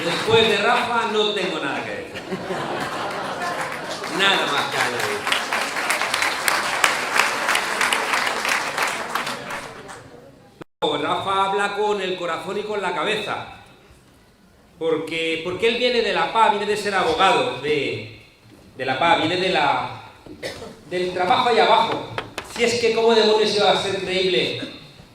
Después de Rafa no tengo nada que decir. Nada más que añadir. Rafa habla con el corazón y con la cabeza. Porque él viene de la PA, viene de ser abogado de la PA, viene del trabajo ahí abajo. Si es que cómo demonios iba a ser creíble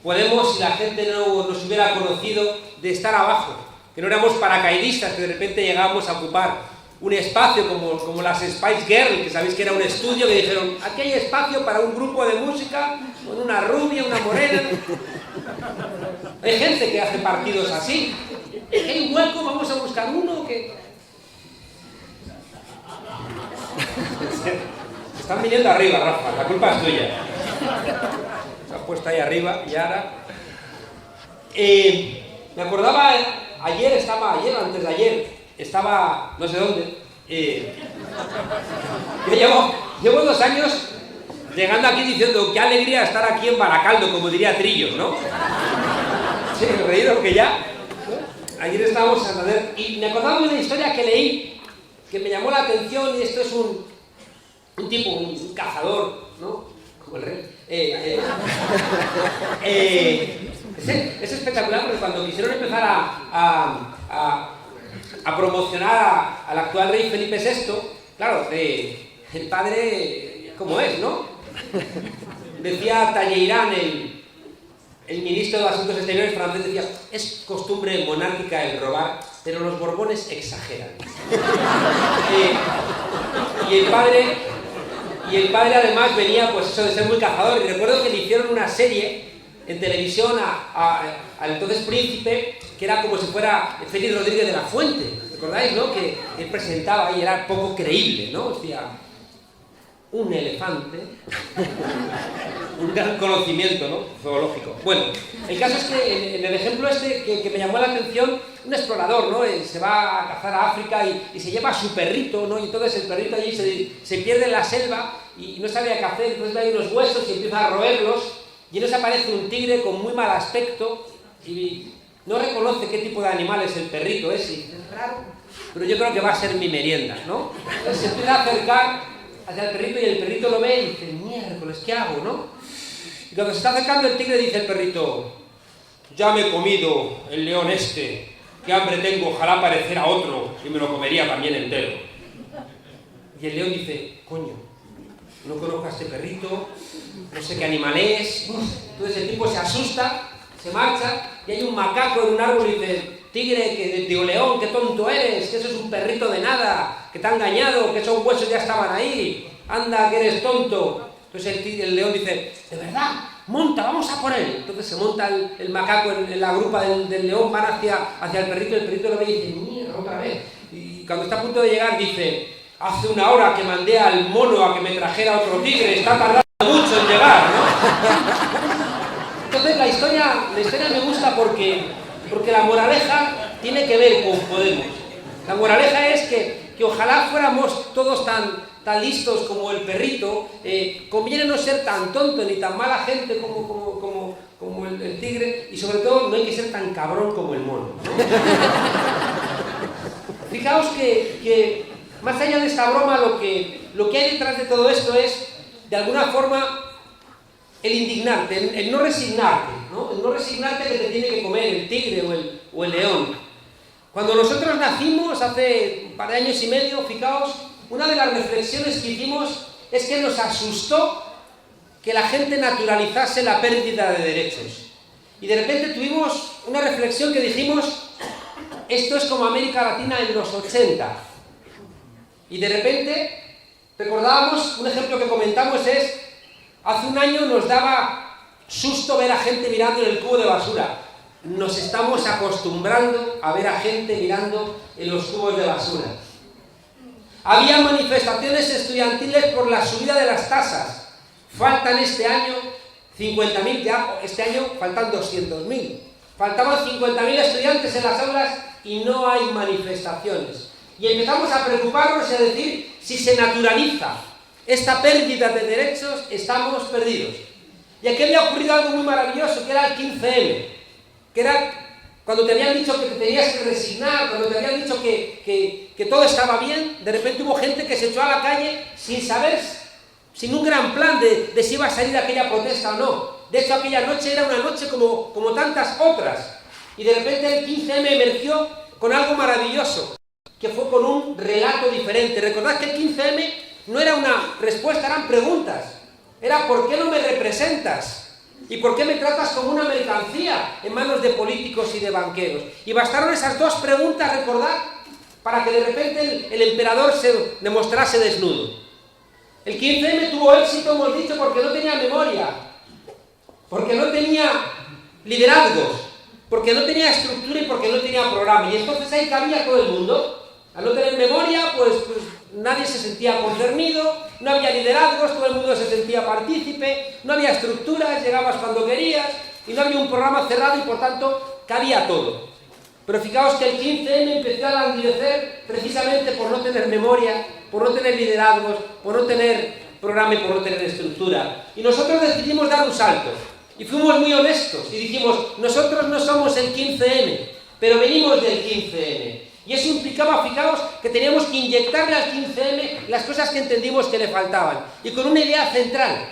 Podemos, si la gente no nos hubiera conocido, de estar abajo, que no éramos paracaidistas, que de repente llegábamos a ocupar un espacio como las Spice Girls, que sabéis que era un estudio, que dijeron, aquí hay espacio para un grupo de música, con una rubia, una morena. Hay gente que hace partidos así. Hay un hueco, vamos a buscar uno que... Están viniendo arriba, Rafa, la culpa es tuya. Se ha puesto ahí arriba y ahora... me acordaba, ayer o antes de ayer, estaba, no sé dónde, yo llevo 2 años llegando aquí diciendo qué alegría estar aquí en Baracaldo, como diría Trillo, ¿no? Sí, reído que ya, ¿no? Ayer estábamos en Santander y me acordaba de una historia que leí que me llamó la atención, y esto es un tipo, un cazador, ¿no? Como el rey. Es espectacular porque cuando quisieron empezar a promocionar al actual rey Felipe VI, claro, el padre, como es, ¿no? Decía Talleyrand, el ministro de Asuntos Exteriores francés, decía, es costumbre monárquica el robar, pero los Borbones exageran. Y el padre además venía, pues eso de ser muy cazador, y recuerdo que le hicieron una serie en televisión al entonces príncipe, que era como si fuera Félix Rodríguez de la Fuente, ¿recordáis, no? Que él presentaba y era poco creíble, ¿no? Decía, un elefante, un gran conocimiento, ¿no? Zoológico. Bueno, el caso es que en el ejemplo este que me llamó la atención, un explorador, ¿no? Se va a cazar a África y se lleva a su perrito, ¿no? Y entonces el perrito allí se pierde en la selva y no sabía qué hacer, entonces ve ahí unos huesos y empieza a roerlos. Y entonces aparece un tigre con muy mal aspecto y no reconoce qué tipo de animal es el perrito ese. Es raro, pero yo creo que va a ser mi merienda, ¿no? Entonces se empieza a acercar hacia el perrito y el perrito lo ve y dice, miércoles, ¿qué hago, no? Y cuando se está acercando el tigre dice el perrito, ya me he comido el león este, qué hambre tengo, ojalá pareciera otro y me lo comería también entero. Y el león dice, coño, no conozco a este perrito, no sé qué animal es. Entonces el tipo se asusta, se marcha, y hay un macaco en un árbol y dice, tigre, digo, león, qué tonto eres, que eso es un perrito de nada, que te ha engañado, que esos huesos ya estaban ahí, anda, que eres tonto. Entonces el león dice, de verdad, monta, vamos a por él. Entonces se monta el macaco en la grupa del león, van hacia el perrito lo ve y dice, mierda, otra vez. Y cuando está a punto de llegar dice, hace 1 hora que mandé al mono a que me trajera otro tigre, está tardando mucho en llegar, ¿no? Entonces la historia me gusta porque la moraleja tiene que ver con Podemos. La moraleja es que ojalá fuéramos todos tan listos como el perrito, conviene no ser tan tonto ni tan mala gente como el tigre, y sobre todo no hay que ser tan cabrón como el mono, ¿no? Fijaos que más allá de esta broma, lo que hay detrás de todo esto es, de alguna forma, el indignarte, el no resignarte, ¿no? El no resignarte que te tiene que comer el tigre o el león. Cuando nosotros nacimos, hace un par de años y medio, fijaos, una de las reflexiones que hicimos es que nos asustó que la gente naturalizase la pérdida de derechos. Y de repente tuvimos una reflexión que dijimos, esto es como América Latina en los 80. Y de repente, recordábamos, un ejemplo que comentamos es, hace 1 año nos daba susto ver a gente mirando en el cubo de basura. Nos estamos acostumbrando a ver a gente mirando en los cubos de basura. Había manifestaciones estudiantiles por la subida de las tasas. Faltan este año 50.000, ya este año faltan 200.000. Faltaban 50.000 estudiantes en las aulas y no hay manifestaciones. Y empezamos a preocuparnos y a decir, si se naturaliza esta pérdida de derechos, estamos perdidos. Y aquí había ocurrido algo muy maravilloso, que era el 15M, que era cuando te habían dicho que te tenías que resignar, cuando te habían habían dicho que todo estaba bien, de repente hubo gente que se echó a la calle sin saber, sin un gran plan de si iba a salir aquella protesta o no. De hecho, aquella noche era una noche como tantas otras. Y de repente el 15M emergió con algo maravilloso, que fue con un relato diferente. Recordad que el 15M no era una respuesta, eran preguntas. Era ¿por qué no me representas? ¿Y por qué me tratas como una mercancía en manos de políticos y de banqueros? Y bastaron esas dos preguntas, recordad, para que de repente el emperador se demostrase desnudo. El 15M tuvo éxito, hemos dicho, porque no tenía memoria, porque no tenía liderazgos, porque no tenía estructura y porque no tenía programa. Y entonces ahí cabía todo el mundo. Al no tener memoria, pues nadie se sentía concernido, no había liderazgos, todo el mundo se sentía partícipe, no había estructuras, llegabas cuando querías, y no había un programa cerrado y por tanto cabía todo. Pero fijaos que el 15M empezó a languidecer precisamente por no tener memoria, por no tener liderazgos, por no tener programa y por no tener estructura. Y nosotros decidimos dar un salto. Y fuimos muy honestos y dijimos, nosotros no somos el 15M, pero venimos del 15M. Y eso implicaba, fijaos, que teníamos que inyectarle al 15M las cosas que entendimos que le faltaban. Y con una idea central.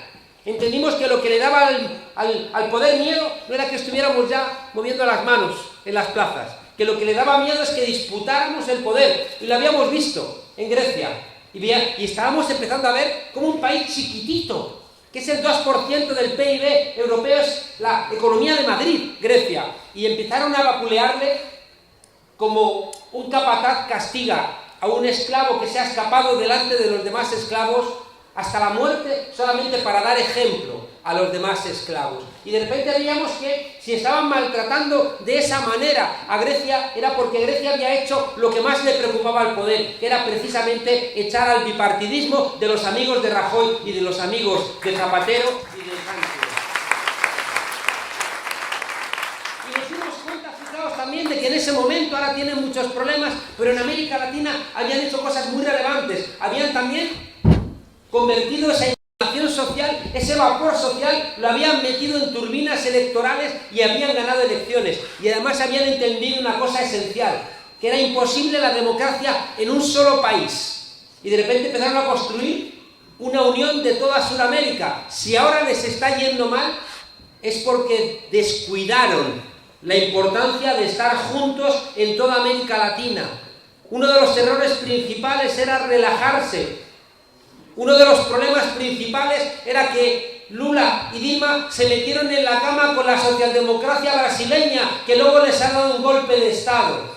Entendimos que lo que le daba al poder miedo no era que estuviéramos ya moviendo las manos en las plazas. Que lo que le daba miedo es que disputáramos el poder. Y lo habíamos visto en Grecia. Y estábamos empezando a ver como un país chiquitito, que es el 2% del PIB europeo, es la economía de Madrid, Grecia. Y empezaron a vapulearle como un capataz castiga a un esclavo que se ha escapado delante de los demás esclavos hasta la muerte, solamente para dar ejemplo a los demás esclavos. Y de repente veíamos que si estaban maltratando de esa manera a Grecia, era porque Grecia había hecho lo que más le preocupaba al poder, que era precisamente echar al bipartidismo de los amigos de Rajoy y de los amigos de Zapatero y de Sánchez. También de que en ese momento ahora tienen muchos problemas, pero en América Latina habían hecho cosas muy relevantes. Habían también convertido esa indignación social, ese vapor social, lo habían metido en turbinas electorales y habían ganado elecciones. Y además habían entendido una cosa esencial, que era imposible la democracia en un solo país. Y de repente empezaron a construir una unión de toda Sudamérica. Si ahora les está yendo mal, es porque descuidaron la importancia de estar juntos en toda América Latina. Uno de los errores principales era relajarse. Uno de los problemas principales era que Lula y Dilma se metieron en la cama con la socialdemocracia brasileña, que luego les ha dado un golpe de Estado.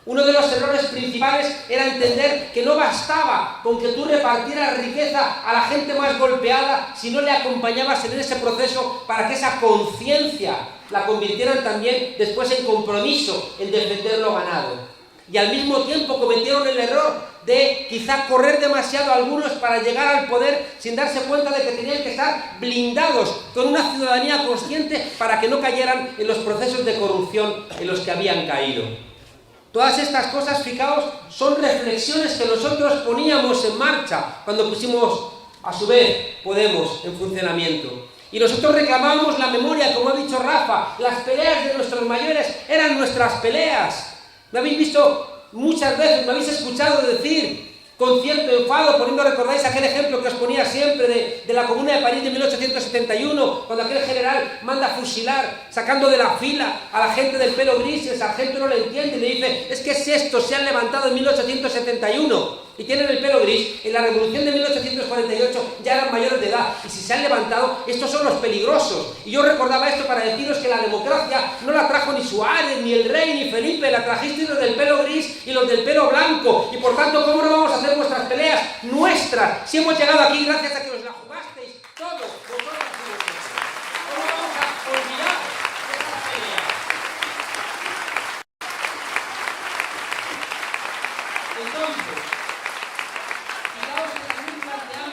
Uno de los errores principales era entender que no bastaba con que tú repartieras riqueza a la gente más golpeada si no le acompañabas en ese proceso para que esa conciencia la convirtieran también después en compromiso en defender lo ganado. Y al mismo tiempo cometieron el error de quizá correr demasiado algunos para llegar al poder sin darse cuenta de que tenían que estar blindados con una ciudadanía consciente para que no cayeran en los procesos de corrupción en los que habían caído. Todas estas cosas, fijaos, son reflexiones que nosotros poníamos en marcha cuando pusimos, a su vez, Podemos en funcionamiento. Y nosotros reclamábamos la memoria, como ha dicho Rafa, las peleas de nuestros mayores eran nuestras peleas. Me habéis visto muchas veces, me habéis escuchado decir con cierto enfado, poniendo, recordáis aquel ejemplo que os ponía siempre de la Comuna de París de 1871, cuando aquel general manda a fusilar, sacando de la fila a la gente del pelo gris, y el sargento no lo entiende y le dice, es que si estos se han levantado en 1871 y tienen el pelo gris, en la revolución de 1848 ya eran mayores de edad, y si se han levantado, estos son los peligrosos. Y yo recordaba esto para deciros que la democracia no la trajo ni Suárez, ni el rey, ni Felipe, la trajisteis los del pelo gris y los del pelo blanco, y por tanto, ¿cómo no vamos a hacer vuestras peleas nuestras? Si hemos llegado aquí gracias a que os la jugasteis todos, vosotros y vosotros. ¿Cómo vamos a olvidar esa pelea? Entonces, fijaos que también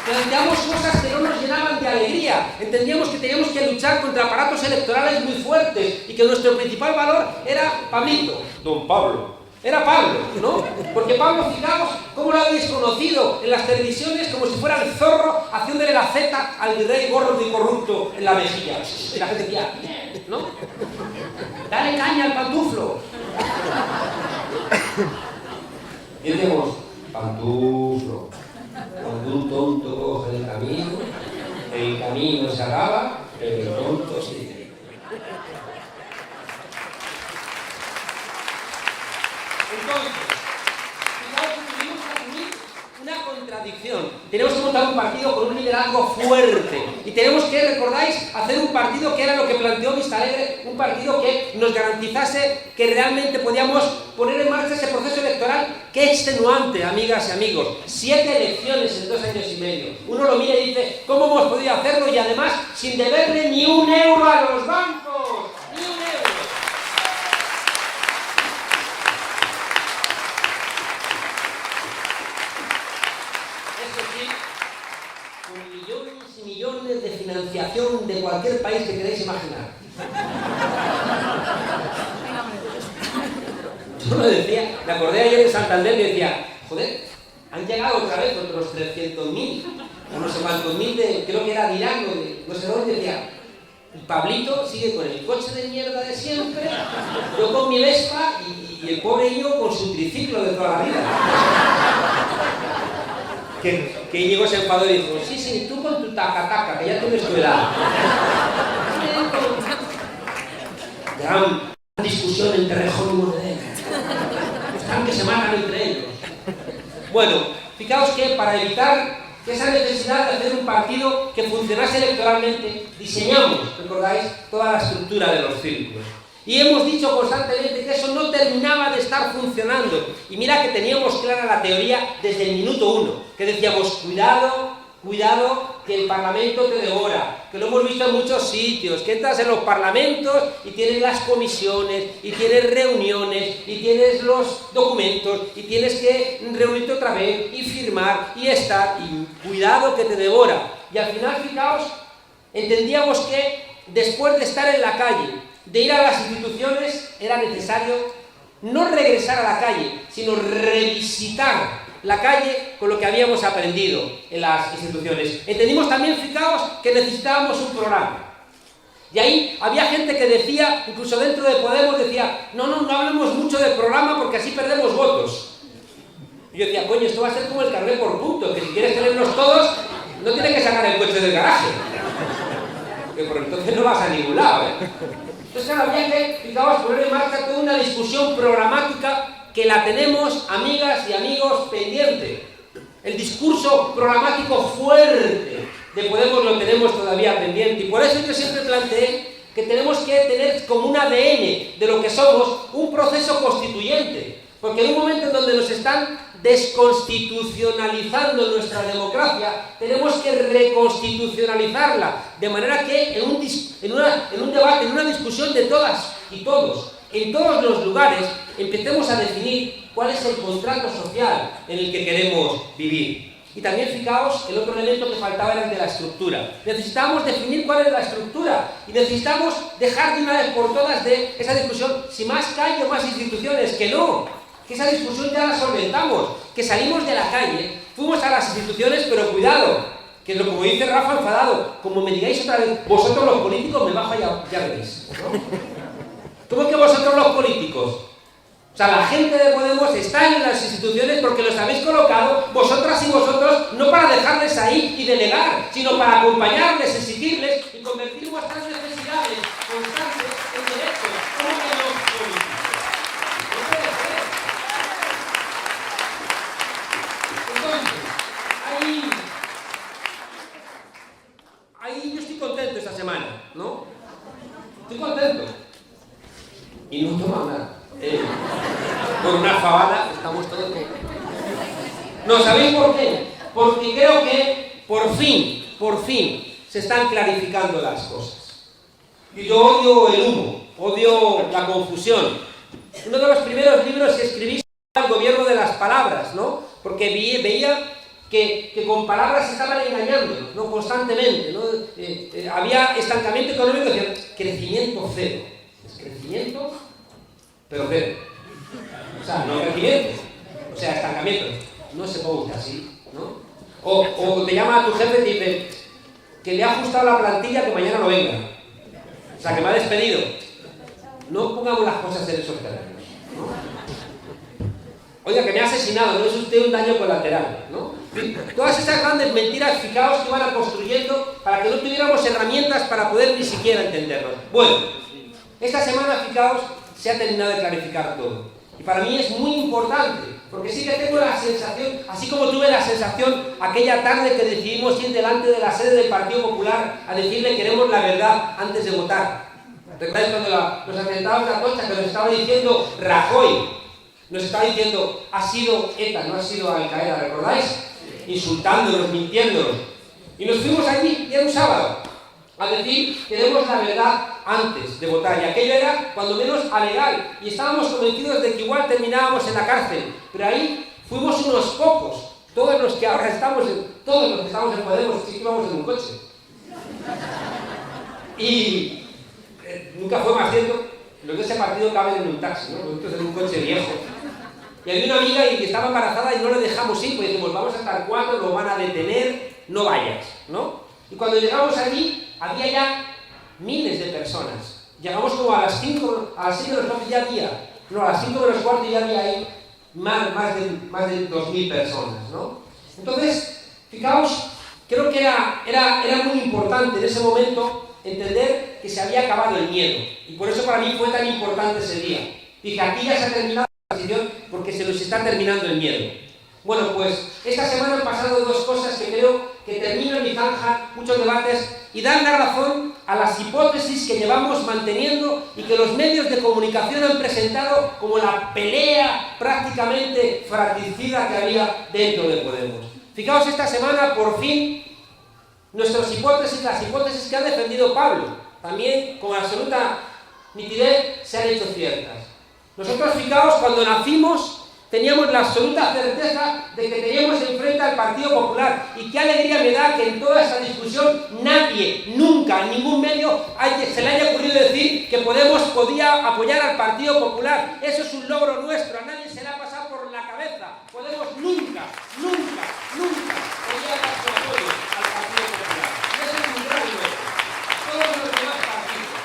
planteamos cosas que no nos llenaban de alegría. Entendíamos que teníamos que luchar contra aparatos electorales muy fuertes y que nuestro principal valor era Pablito, don Pablo. Era Pablo, ¿no? Porque Pablo, fijaos cómo lo habéis conocido en las televisiones como si fuera el zorro haciéndole la zeta al virrey gordo y corrupto en la mejilla. Y la gente decía, ¿no? Dale caña al pantuflo. Y decíamos, pantuflo, cuando un tonto coge el camino se acaba, pero el tonto sigue. Entonces, fijaos que tuvimos que asumir una contradicción. Tenemos que montar un partido con un liderazgo fuerte. Y tenemos que, ¿recordáis?, hacer un partido que era lo que planteó Vistalegre, un partido que nos garantizase que realmente podíamos poner en marcha ese proceso electoral. ¡Qué extenuante, amigas y amigos! 7 elecciones en 2 años y medio. Uno lo mira y dice, ¿cómo hemos podido hacerlo? Y además, sin deberle ni un euro a los bancos. ¡Ni un euro! Millones y millones de financiación de cualquier país que queráis imaginar. Yo lo decía, me acordé ayer de Santander y decía, joder, han llegado otra vez otros 300.000, o no sé cuántos mil, creo que era de Irán, o de no sé dónde, decía, el Pablito sigue con el coche de mierda de siempre, yo con mi Vespa y el pobre Íñigo con su triciclo de toda la vida. Que Íñigo se enfadó y dijo, sí, tú con tu taca-taca, que ya tienes tu edad. Gran discusión entre Rejón y Monedero. Están que se matan entre ellos. Bueno, fijaos que para evitar esa necesidad de hacer un partido que funcionase electoralmente, diseñamos, ¿recordáis?, toda la estructura de los círculos. Y hemos dicho constantemente que eso no terminaba de estar funcionando. Y mira que teníamos clara la teoría desde el minuto 1, que decíamos, cuidado, que el Parlamento te devora, que lo hemos visto en muchos sitios, que entras en los parlamentos y tienes las comisiones, y tienes reuniones, y tienes los documentos, y tienes que reunirte otra vez, y firmar, y estar, y cuidado que te devora. Y al final, fijaos, entendíamos que después de estar en la calle, de ir a las instituciones, era necesario no regresar a la calle, sino revisitar la calle con lo que habíamos aprendido en las instituciones. Entendimos también, fijaos, que necesitábamos un programa. Y ahí había gente que decía, incluso dentro de Podemos, decía, no hablemos mucho del programa porque así perdemos votos. Y yo decía, coño, esto va a ser como el carnet por puntos, que si quieres tenerlos todos, no tienes que sacar el coche del garaje. Que por entonces no vas a ningún lado, ¿eh? Entonces, claro, había que, fijaos, poner en marcha toda una discusión programática que la tenemos, amigas y amigos, pendiente. El discurso programático fuerte de Podemos lo tenemos todavía pendiente. Y por eso yo siempre planteé que tenemos que tener como un ADN de lo que somos un proceso constituyente. Porque en un momento en donde nos están desconstitucionalizando nuestra democracia, tenemos que reconstitucionalizarla, de manera que en un debate, en una discusión de todas y todos, en todos los lugares, empecemos a definir cuál es el contrato social en el que queremos vivir. Y también, fijaos, el otro elemento que faltaba era el de la estructura. Necesitamos definir cuál es la estructura y necesitamos dejar de una vez por todas de esa discusión, si más calle o más instituciones, que no. Que esa discusión ya la solventamos, que salimos de la calle, fuimos a las instituciones, pero cuidado, que es lo como dice Rafa enfadado, como me digáis otra vez, vosotros los políticos, me bajo ya veréis, ¿no? ¿Cómo que vosotros los políticos? O sea, la gente de Podemos está en las instituciones porque los habéis colocado, vosotras y vosotros, no para dejarles ahí y delegar, sino para acompañarles, exigirles y convertir vuestras necesidades constantes en derechos, como que los políticos. Ahí yo estoy contento esta semana, ¿no? Estoy contento. Y no toma nada. Por una fabada estamos todos contentos. ¿No sabéis por qué? Porque creo que por fin, se están clarificando las cosas. Y yo odio el humo, odio la confusión. Uno de los primeros libros que escribí era El gobierno de las palabras, ¿no? Porque veía que con palabras se estaban engañando, ¿no? Constantemente, ¿no? Había estancamiento económico, decían, crecimiento cero. Es crecimiento, pero cero. O sea, no crecimiento, o sea, estancamiento. No se puede buscar así, ¿no? O te llama a tu jefe y te dice que le ha ajustado la plantilla que mañana no venga. O sea, que me ha despedido. No pongamos las cosas en esos términos, ¿no? Oiga, que me ha asesinado, no es usted un daño colateral, ¿no? Todas esas grandes mentiras, fijaos, que iban construyendo para que no tuviéramos herramientas para poder ni siquiera entendernos. Bueno, esta semana, fijaos, se ha terminado de clarificar todo. Y para mí es muy importante, porque sí que tengo la sensación, así como tuve la sensación aquella tarde que decidimos ir delante de la sede del Partido Popular a decirle queremos la verdad antes de votar. ¿Recordáis cuando los atentados de Atocha que nos estaba diciendo Rajoy? Nos estaba diciendo, ha sido ETA, no ha sido Al-Qaeda, ¿recordáis? Insultándonos, mintiéndonos. Y nos fuimos allí, y era un sábado, a decir, queremos la verdad antes de votar. Y aquello era, cuando menos, alegal. Y estábamos convencidos de que igual terminábamos en la cárcel. Pero ahí fuimos unos pocos. Todos los que ahora estamos en Podemos, sí que íbamos en un coche. Y nunca fue más cierto. Los de ese partido caben en un taxi, ¿no? Nosotros en un coche viejo. Y había una amiga que estaba embarazada y no le dejamos ir, pues dijimos, vamos a estar 4, nos van a detener, no vayas, ¿no? Y cuando llegamos allí, había ya miles de personas. Llegamos como a las 5, a las 6 de los 9 ya había, no, a las 5 de los cuartos ya había ahí más de 2.000 personas, ¿no? Entonces, fijaos, creo que era muy importante en ese momento entender que se había acabado el miedo. Y por eso para mí fue tan importante ese día. Dije, aquí ya se ha terminado la transición porque se nos está terminando el miedo. Bueno, pues esta semana han pasado dos cosas que creo que terminan y zanjan muchos debates y dan la razón a las hipótesis que llevamos manteniendo y que los medios de comunicación han presentado como la pelea prácticamente fratricida que había dentro de Podemos. Fijaos, esta semana por fin nuestras hipótesis, las hipótesis que ha defendido Pablo, también con absoluta nitidez se han hecho ciertas. Nosotros, fijaos, cuando nacimos teníamos la absoluta certeza de que teníamos enfrente al Partido Popular. Y qué alegría me da que en toda esta discusión nadie, nunca, en ningún medio se le haya ocurrido decir que Podemos podía apoyar al Partido Popular. Eso es un logro nuestro, a nadie se le ha pasado por la cabeza. Podemos nunca podía dar su apoyo al Partido Popular. Y ese es un gran logro. Todos los demás partidos.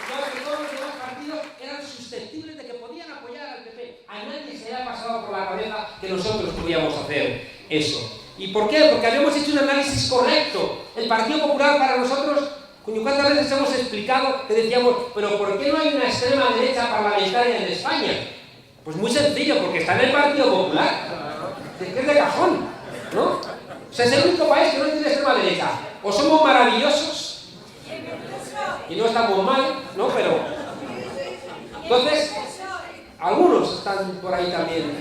Claro que todos los demás partidos eran susceptibles de que podían apoyar al PP. A nadie se le ha pasado por la cabeza que nosotros podíamos hacer eso. ¿Y por qué? Porque habíamos hecho un análisis correcto. El Partido Popular para nosotros, ¿cuántas veces hemos explicado que decíamos, pero ¿por qué no hay una extrema derecha parlamentaria en España? Pues muy sencillo, porque está en el Partido Popular. Es de cajón, ¿no? O sea, es el único país que no tiene extrema derecha. O somos maravillosos y no estamos mal, ¿no? Pero entonces, algunos están por ahí también.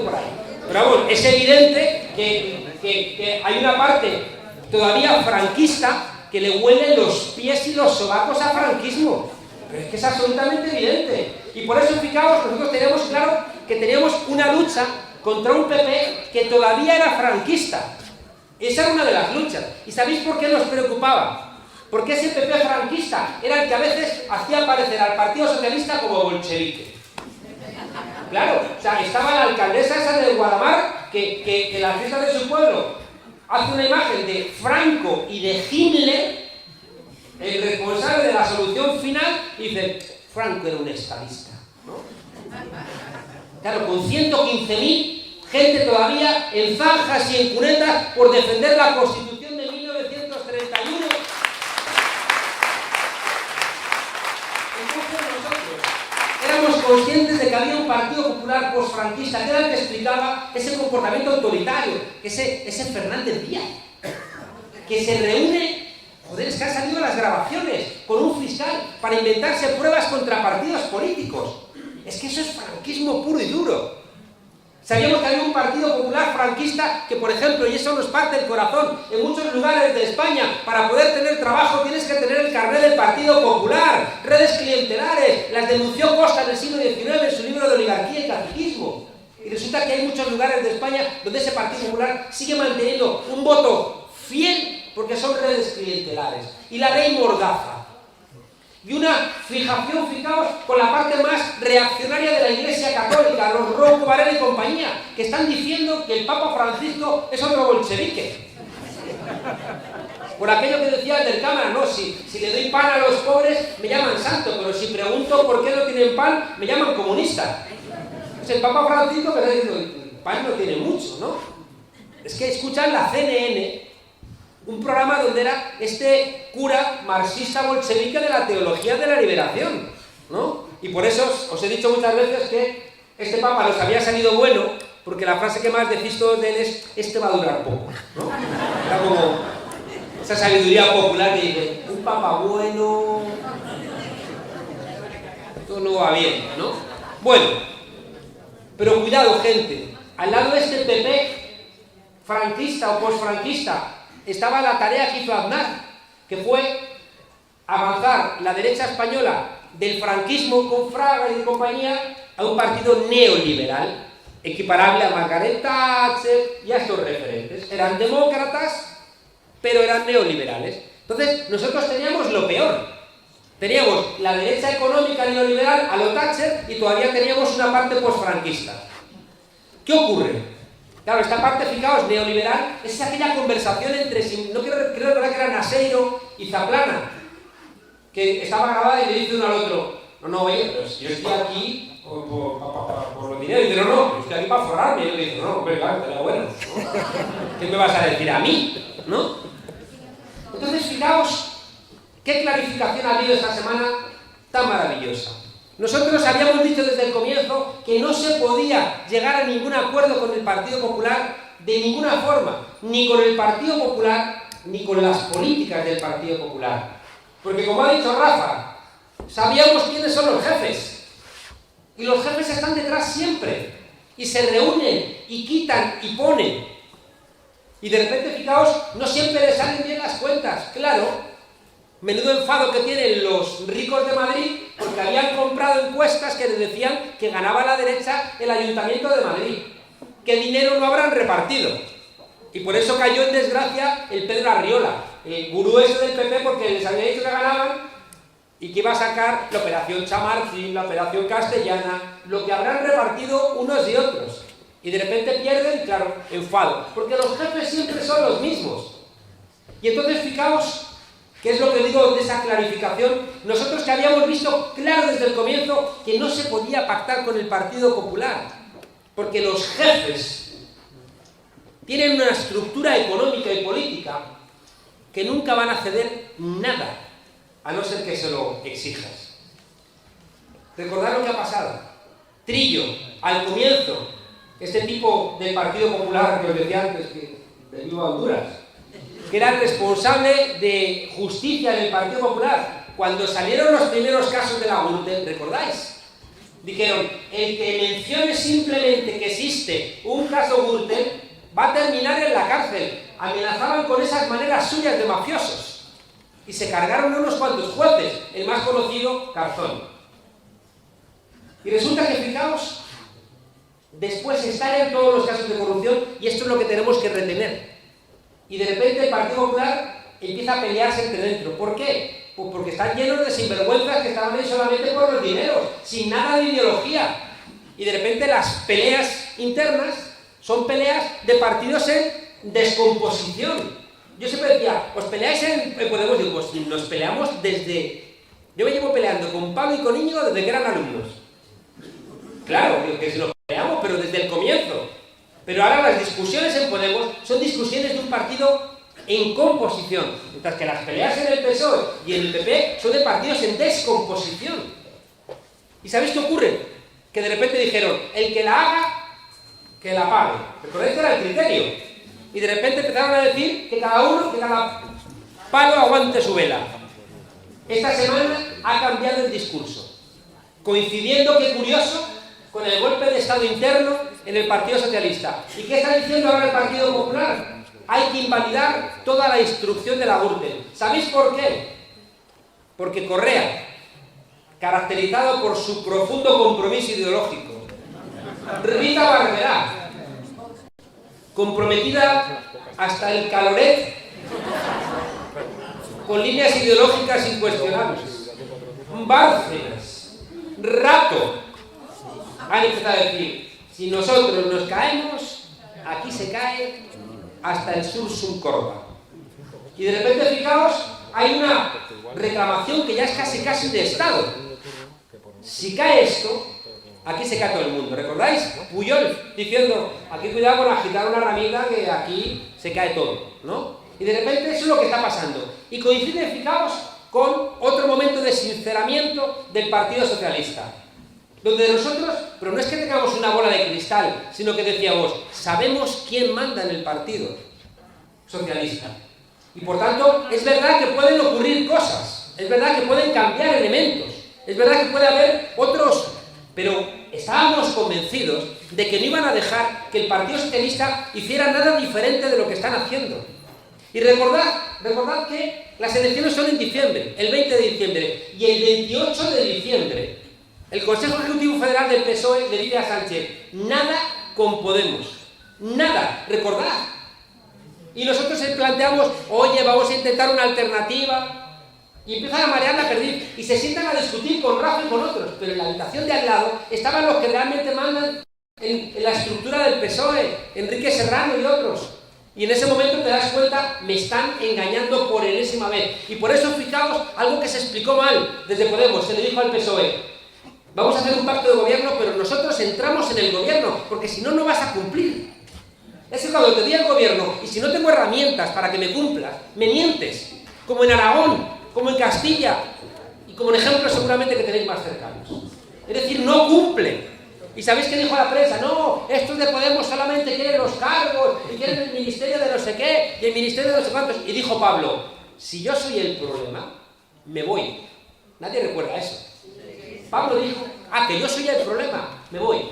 Por ahí. Pero vamos, es evidente que hay una parte todavía franquista que le huelen los pies y los sobacos a franquismo. Pero es que es absolutamente evidente. Y por eso, fijaos, nosotros teníamos claro que teníamos una lucha contra un PP que todavía era franquista. Esa era una de las luchas. ¿Y sabéis por qué nos preocupaba? Porque ese PP franquista era el que a veces hacía parecer al Partido Socialista como bolchevique. Claro, o sea, estaba la alcaldesa esa de Guadamar que en la fiesta de su pueblo hace una imagen de Franco y de Himmler, el responsable de la solución final, y dice, Franco era un estadista, ¿no? Claro, con 115.000 gente todavía en zanjas y en cunetas por defender la Constitución de 1931. Entonces nosotros éramos conscientes de que había un Partido Popular posfranquista que era el que explicaba ese comportamiento autoritario, ese Fernández Díaz, que se reúne. Joder, es que han salido las grabaciones con un fiscal para inventarse pruebas contra partidos políticos. Es que eso es franquismo puro y duro. Sabíamos que había un Partido Popular franquista que, por ejemplo, y eso nos parte el corazón, en muchos lugares de España, para poder tener trabajo tienes que tener el carnet del Partido Popular, redes clientelares, las denunció Costa en el siglo XIX en su libro de Oligarquía y Catequismo. Y resulta que hay muchos lugares de España donde ese Partido Popular sigue manteniendo un voto fiel porque son redes clientelares. Y la ley Mordaza. Y una fijación, fijaos, con la parte más reaccionaria de la Iglesia Católica, los Rocco, Varela y compañía, que están diciendo que el Papa Francisco es otro bolchevique. Por aquello que decía el del cámara, no, si le doy pan a los pobres me llaman santo, pero si pregunto por qué no tienen pan, me llaman comunista. Pues el Papa Francisco me está diciendo, el pan no tiene mucho, ¿no? Es que escuchan la CNN, un programa donde era este cura marxista bolchevique de la teología de la liberación, ¿no? Y por eso os he dicho muchas veces que este Papa nos había salido bueno, porque la frase que más decís todos de él es, este va a durar poco, ¿no? Era como esa sabiduría popular que dice, un Papa bueno, todo no va bien, ¿no? Bueno, pero cuidado, gente, al lado de este PP franquista o posfranquista estaba la tarea que hizo Aznar, que fue avanzar la derecha española del franquismo con Fraga y compañía a un partido neoliberal, equiparable a Margaret Thatcher y a estos referentes. Eran demócratas, pero eran neoliberales. Entonces, nosotros teníamos lo peor. Teníamos la derecha económica neoliberal a lo Thatcher y todavía teníamos una parte posfranquista. ¿Qué ocurre? Claro, esta parte, fijaos, neoliberal, es aquella conversación entre, no creo que era Naseiro y Zaplana, que estaba grabada y le dice uno al otro, no, oye, pero si yo estoy aquí por los dineros, y dice, no, yo estoy aquí para forrarme, y él le dice, no, hombre, claro, estaría bueno, ¿no? ¿Qué me vas a decir a mí? ¿No? Entonces, fijaos, qué clarificación ha habido esta semana tan maravillosa. Nosotros habíamos dicho desde el comienzo que no se podía llegar a ningún acuerdo con el Partido Popular de ninguna forma, ni con el Partido Popular, ni con las políticas del Partido Popular. Porque como ha dicho Rafa, sabíamos quiénes son los jefes. Y los jefes están detrás siempre. Y se reúnen, y quitan, y ponen. Y de repente, fijaos, no siempre les salen bien las cuentas. Claro, menudo enfado que tienen los ricos de Madrid porque habían comprado encuestas que les decían que ganaba la derecha el Ayuntamiento de Madrid. ¿Qué dinero no habrán repartido? Y por eso cayó en desgracia el Pedro Arriola, el gurú ese del PP, porque les había dicho que ganaban y que iba a sacar la operación Chamartín, la operación Castellana, lo que habrán repartido unos y otros. Y de repente pierden, claro, enfado, porque los jefes siempre son los mismos. Y entonces fijaos, ¿qué es lo que digo de esa clarificación? Nosotros que habíamos visto claro desde el comienzo que no se podía pactar con el Partido Popular, porque los jefes tienen una estructura económica y política que nunca van a ceder nada, a no ser que se lo exijas. Recordad lo que ha pasado. Trillo, al comienzo, este tipo del Partido Popular que os decía antes, que de Viva Honduras, que era el responsable de justicia del Partido Popular, cuando salieron los primeros casos de la Gürtel, ¿recordáis? Dijeron, el que mencione simplemente que existe un caso Gürtel va a terminar en la cárcel. Amenazaban con esas maneras suyas de mafiosos. Y se cargaron unos cuantos jueces, el más conocido, Garzón. Y resulta que, fijaos, después estallan todos los casos de corrupción y esto es lo que tenemos que retener. Y de repente el Partido Popular empieza a pelearse entre dentro. ¿Por qué? Pues porque están llenos de sinvergüenzas que estaban ahí solamente por los dineros, sin nada de ideología. Y de repente las peleas internas son peleas de partidos en descomposición. Yo siempre decía, ¿os peleáis en Podemos? Digo, pues nos peleamos desde... Yo me llevo peleando con Pablo y con Íñigo desde que eran alumnos. Claro, que si nos peleamos, pero desde el comienzo. Pero ahora las discusiones en Podemos son discusiones de un partido en composición, mientras que las peleas en el PSOE y en el PP son de partidos en descomposición. ¿Y sabéis qué ocurre? Que de repente dijeron, el que la haga, que la pague. ¿Recordáis que era el criterio? Y de repente empezaron a decir que cada palo aguante su vela. Esta semana ha cambiado el discurso, coincidiendo, qué curioso, con el golpe de Estado interno en el Partido Socialista. ¿Y qué está diciendo ahora el Partido Popular? Hay que invalidar toda la instrucción de la Gürtel. ¿Sabéis por qué? Porque Correa, caracterizado por su profundo compromiso ideológico, Rita Barberá, comprometida hasta el caloret con líneas ideológicas incuestionables, Bárcenas, Rato, han empezado a decir, si nosotros nos caemos, aquí se cae hasta el Sursum Corda. Y de repente, fijaos, hay una reclamación que ya es casi de Estado. Si cae esto, aquí se cae todo el mundo. ¿Recordáis? Pujol diciendo, aquí cuidado con agitar una ramita que aquí se cae todo, ¿no? Y de repente eso es lo que está pasando. Y coincide, fijaos, con otro momento de sinceramiento del Partido Socialista. Donde nosotros, pero no es que tengamos una bola de cristal, sino que decíamos, sabemos quién manda en el Partido Socialista. Y por tanto, es verdad que pueden ocurrir cosas, es verdad que pueden cambiar elementos, es verdad que puede haber otros, pero estábamos convencidos de que no iban a dejar que el Partido Socialista hiciera nada diferente de lo que están haciendo. Y recordad que las elecciones son en diciembre, el 20 de diciembre, y el 28 de diciembre, el Consejo Ejecutivo Federal del PSOE le dice a Sánchez, nada con Podemos, nada, recordad. Y nosotros planteamos, oye, vamos a intentar una alternativa, y empiezan a marear la perdiz, y se sientan a discutir con Rafa y con otros, pero en la habitación de al lado estaban los que realmente mandan en la estructura del PSOE, Enrique Serrano y otros. Y en ese momento te das cuenta, me están engañando por enésima vez. Y por eso, fijaos, algo que se explicó mal desde Podemos, se le dijo al PSOE, vamos a hacer un pacto de gobierno, pero nosotros entramos en el gobierno, porque si no, no vas a cumplir. Es que cuando te di el gobierno, y si no tengo herramientas para que me cumplas, me mientes, como en Aragón, como en Castilla, y como en ejemplos seguramente que tenéis más cercanos. Es decir, no cumple. ¿Y sabéis qué dijo la prensa? No, estos de Podemos solamente quieren los cargos, y quieren el ministerio de no sé qué, y el ministerio de no sé cuántos. Y dijo Pablo, si yo soy el problema, me voy. Nadie recuerda eso. Pablo dijo, que yo soy el problema, me voy.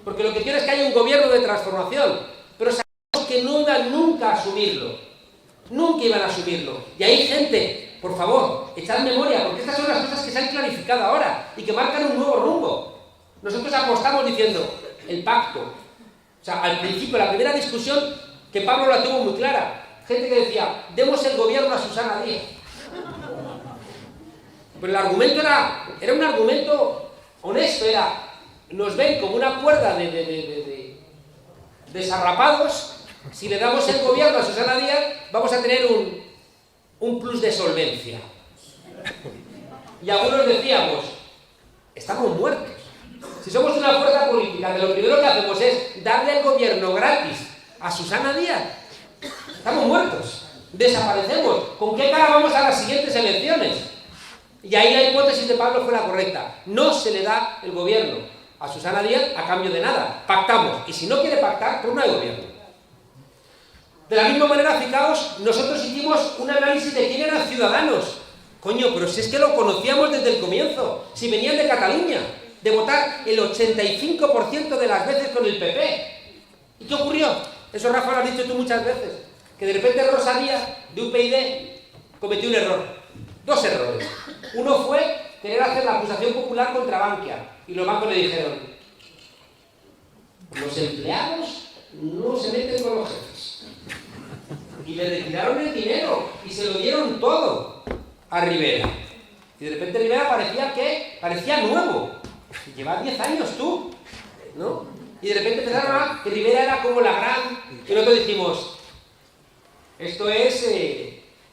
Porque lo que quiero es que haya un gobierno de transformación. Pero sabemos que no iban nunca a asumirlo. Nunca iban a asumirlo. Y hay gente, por favor, echad memoria, porque estas son las cosas que se han clarificado ahora y que marcan un nuevo rumbo. Nosotros apostamos diciendo, el pacto. O sea, al principio, la primera discusión, que Pablo la tuvo muy clara. Gente que decía, demos el gobierno a Susana Díaz. Pero el argumento era un argumento honesto, nos ven como una cuerda de desarrapados, si le damos el gobierno a Susana Díaz, vamos a tener un plus de solvencia. Y algunos decíamos, estamos muertos. Si somos una fuerza política, lo primero que hacemos es darle el gobierno gratis a Susana Díaz, estamos muertos, desaparecemos. ¿Con qué cara vamos a las siguientes elecciones? Y ahí la hipótesis de Pablo fue la correcta. No se le da el gobierno a Susana Díaz a cambio de nada. Pactamos. Y si no quiere pactar, pues no hay gobierno. De la misma manera, fijaos, nosotros hicimos un análisis de quién eran Ciudadanos. Coño, pero si es que lo conocíamos desde el comienzo. Si venían de Cataluña, de votar el 85% de las veces con el PP. ¿Y qué ocurrió? Eso, Rafa, lo has dicho tú muchas veces. Que de repente Rosa Díaz, de UPyD, cometió un error. Dos errores. Uno fue querer hacer la acusación popular contra Bankia. Y los bancos le dijeron, los empleados no se meten con los jefes. Y le retiraron el dinero y se lo dieron todo a Rivera. Y de repente Rivera parecía nuevo. Lleva 10 años tú, ¿no? Y de repente empezaron a que Rivera era como la gran... Y nosotros dijimos, esto es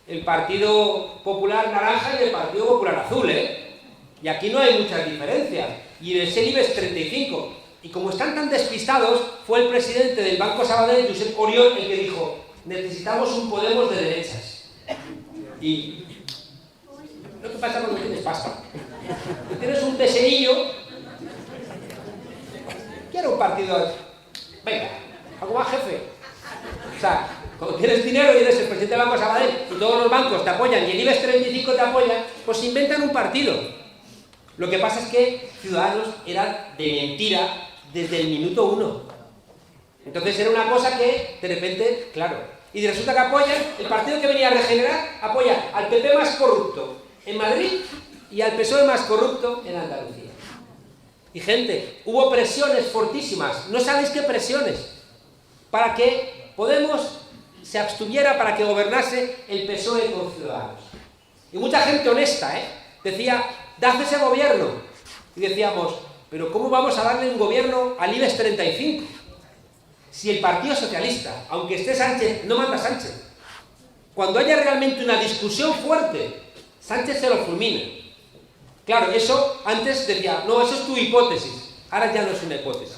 el Partido Popular Naranja y el Partido Popular Azul, ¿eh? Y aquí no hay muchas diferencias. Y es el IBEX 35. Y como están tan despistados, fue el presidente del Banco Sabadell, Josep Oriol, el que dijo, necesitamos un Podemos de derechas. Y lo que pasa cuando tienes pasta. Tienes un peseillo, quiero un partido, venga, algo más, jefe. O sea, cuando tienes dinero y eres el presidente del Banco Sabadell y todos los bancos te apoyan y el IBEX 35 te apoya, pues inventan un partido. Lo que pasa es que Ciudadanos era de mentira desde el minuto 1. Entonces era una cosa que, de repente, claro, y resulta que apoyan, el partido que venía a regenerar, apoya al PP más corrupto en Madrid y al PSOE más corrupto en Andalucía. Y gente, hubo presiones fortísimas, no sabéis qué presiones, para que Podemos se abstuviera, para que gobernase el PSOE con Ciudadanos. Y mucha gente honesta, decía, dad ese gobierno. Y decíamos, pero ¿cómo vamos a darle un gobierno al IBEX 35? Si el Partido Socialista, aunque esté Sánchez, no manda Sánchez. cuando haya realmente una discusión fuerte, Sánchez se lo fulmina. Claro, eso antes decía, no, eso es tu hipótesis. Ahora ya no es una hipótesis.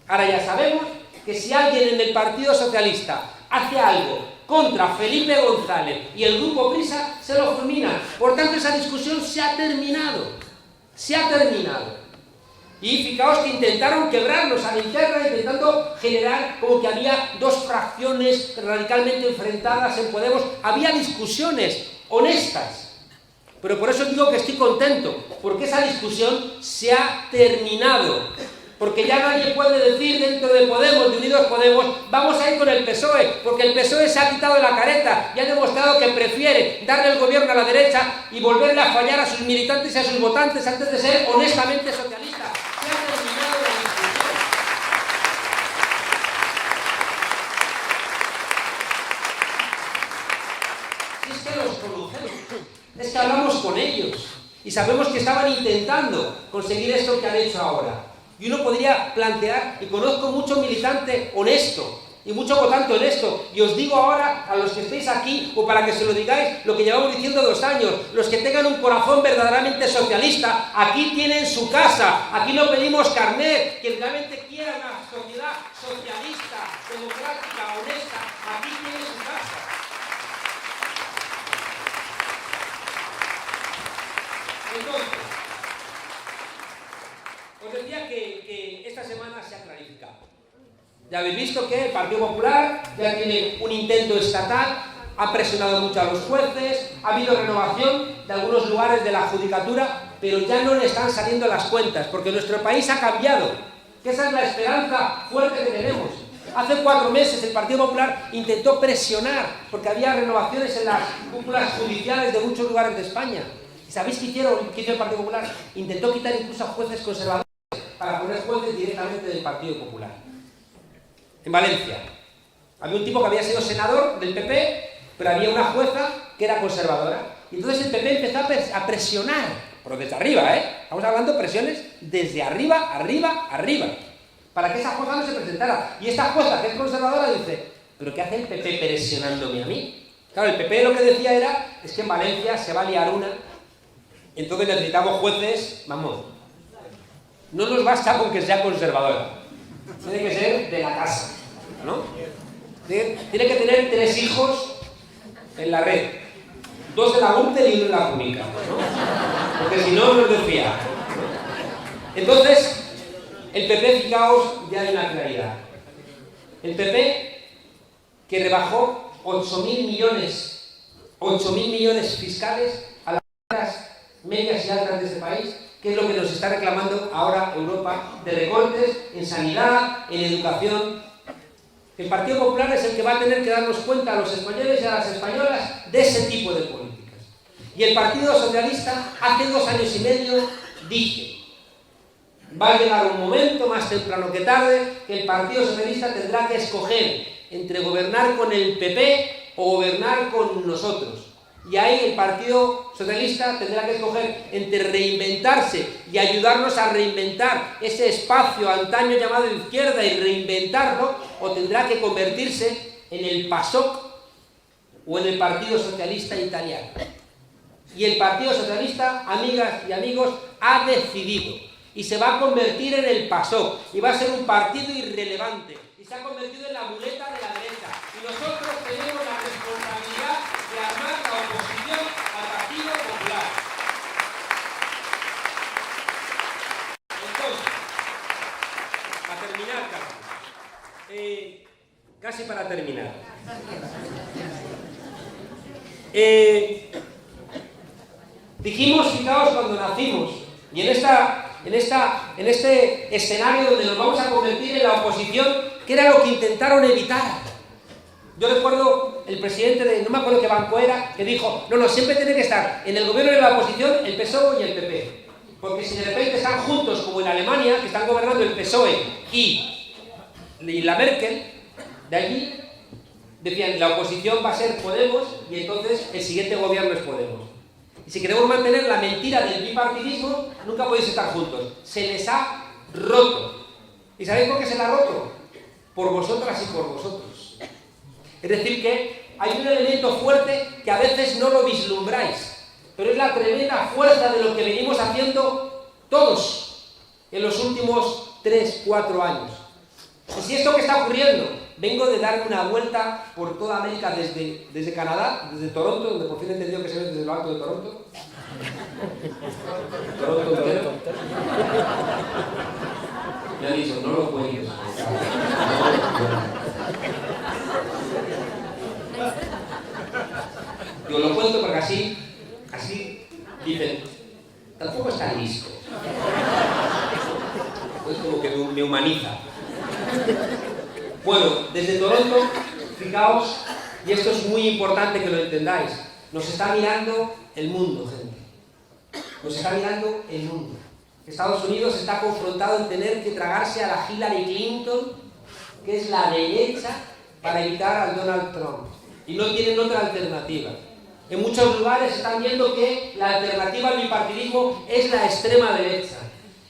Ahora ya sabemos que si alguien en el Partido Socialista hace algo contra Felipe González y el Grupo Prisa, se lo fulmina. Por tanto, esa discusión se ha terminado. Se ha terminado. Y fijaos que intentaron quebrarnos a la interna, intentando generar como que había dos fracciones radicalmente enfrentadas en Podemos. Había discusiones honestas. Pero por eso digo que estoy contento, porque esa discusión se ha terminado. Porque ya nadie puede decir dentro de Podemos, de Unidos Podemos, vamos a ir con el PSOE, porque el PSOE se ha quitado la careta y ha demostrado que prefiere darle el gobierno a la derecha y volverle a fallar a sus militantes y a sus votantes antes de ser honestamente socialista. Se ha terminado la discusión. Si es que los conocemos, es que hablamos con ellos y sabemos que estaban intentando conseguir esto que han hecho ahora. Y uno podría plantear, y conozco mucho militante honesto y mucho votante honesto, y os digo ahora a los que estéis aquí, o para que se lo digáis, lo que llevamos diciendo 2 años, los que tengan un corazón verdaderamente socialista, aquí tienen su casa, aquí no pedimos carnet, quien realmente quiera una sociedad socialista, democrática, honesta, aquí tiene su casa. Entonces, os decía que esta semana se ha clarificado. Ya habéis visto que el Partido Popular ya tiene un intento estatal, ha presionado mucho a los jueces, ha habido renovación de algunos lugares de la judicatura, pero ya no le están saliendo las cuentas, porque nuestro país ha cambiado, que esa es la esperanza fuerte que tenemos. Hace 4 meses el Partido Popular intentó presionar, porque había renovaciones en las cúpulas judiciales de muchos lugares de España. ¿Y sabéis qué hizo el Partido Popular? Intentó quitar incluso a jueces conservadores para poner jueces directamente del Partido Popular. En Valencia había un tipo que había sido senador del PP, pero había una jueza que era conservadora. Y entonces el PP empezó a presionar, pero desde arriba, estamos hablando de presiones desde arriba, para que esa jueza no se presentara. Y esta jueza, que es conservadora, dice, ¿pero qué hace el PP presionándome a mí? Claro, el PP lo que decía es que en Valencia se va a liar una, entonces necesitamos jueces, vamos, no nos basta con que sea conservadora, tiene que ser de la casa, ¿no? Tiene que tener 3 hijos en la red, 2 de la Gürtel y 1 en la Pública, ¿no? Porque si no, no es de fiar, ¿no? Entonces, el PP, fijaos, ya hay una claridad. El PP, que rebajó 8.000 millones fiscales a las medias y altas de este país, que es lo que nos está reclamando ahora Europa, de recortes en sanidad, en educación. El Partido Popular es el que va a tener que darnos cuenta a los españoles y a las españolas de ese tipo de políticas. Y el Partido Socialista hace 2 años y medio dije, va a llegar un momento, más temprano que tarde, que el Partido Socialista tendrá que escoger entre gobernar con el PP o gobernar con nosotros. Y ahí el Partido Socialista tendrá que escoger entre reinventarse y ayudarnos a reinventar ese espacio antaño llamado izquierda y reinventarlo, o tendrá que convertirse en el PASOK o en el Partido Socialista Italiano. Y el Partido Socialista, amigas y amigos, ha decidido y se va a convertir en el PASOK y va a ser un partido irrelevante y se ha convertido en la muleta de la derecha. Y nosotros tenemos la responsabilidad de armar la oposición al Partido Popular. Entonces, para terminar, casi para terminar. Dijimos, fijaos, cuando nacimos, y en este escenario donde nos vamos a convertir en la oposición, que era lo que intentaron evitar. Yo recuerdo el presidente de, no me acuerdo qué banco era, que dijo, no, siempre tiene que estar en el gobierno de la oposición el PSOE y el PP. Porque si de repente están juntos, como en Alemania, que están gobernando el PSOE y la Merkel, de allí decían, la oposición va a ser Podemos y entonces el siguiente gobierno es Podemos. Y si queremos mantener la mentira del bipartidismo, nunca podéis estar juntos. Se les ha roto. ¿Y sabéis por qué se les ha roto? Por vosotras y por vosotros. Es decir que hay un elemento fuerte que a veces no lo vislumbráis, pero es la tremenda fuerza de lo que venimos haciendo todos en los últimos 3, 4 años. Y si esto que está ocurriendo, vengo de darme una vuelta por toda América desde Canadá, desde Toronto, donde por fin he entendido que se ve desde lo alto de Toronto. Toronto entero. Me ha dicho, no lo cuentes. Digo, lo cuento porque así dicen, tampoco está listo. Es como que me humaniza. Bueno, desde Toronto, fijaos, y esto es muy importante que lo entendáis, nos está mirando el mundo, gente. Nos está mirando el mundo. Estados Unidos está confrontado en tener que tragarse a la Hillary Clinton, que es la derecha, para evitar al Donald Trump. Y no tienen otra alternativa. En muchos lugares están viendo que la alternativa al bipartidismo es la extrema derecha.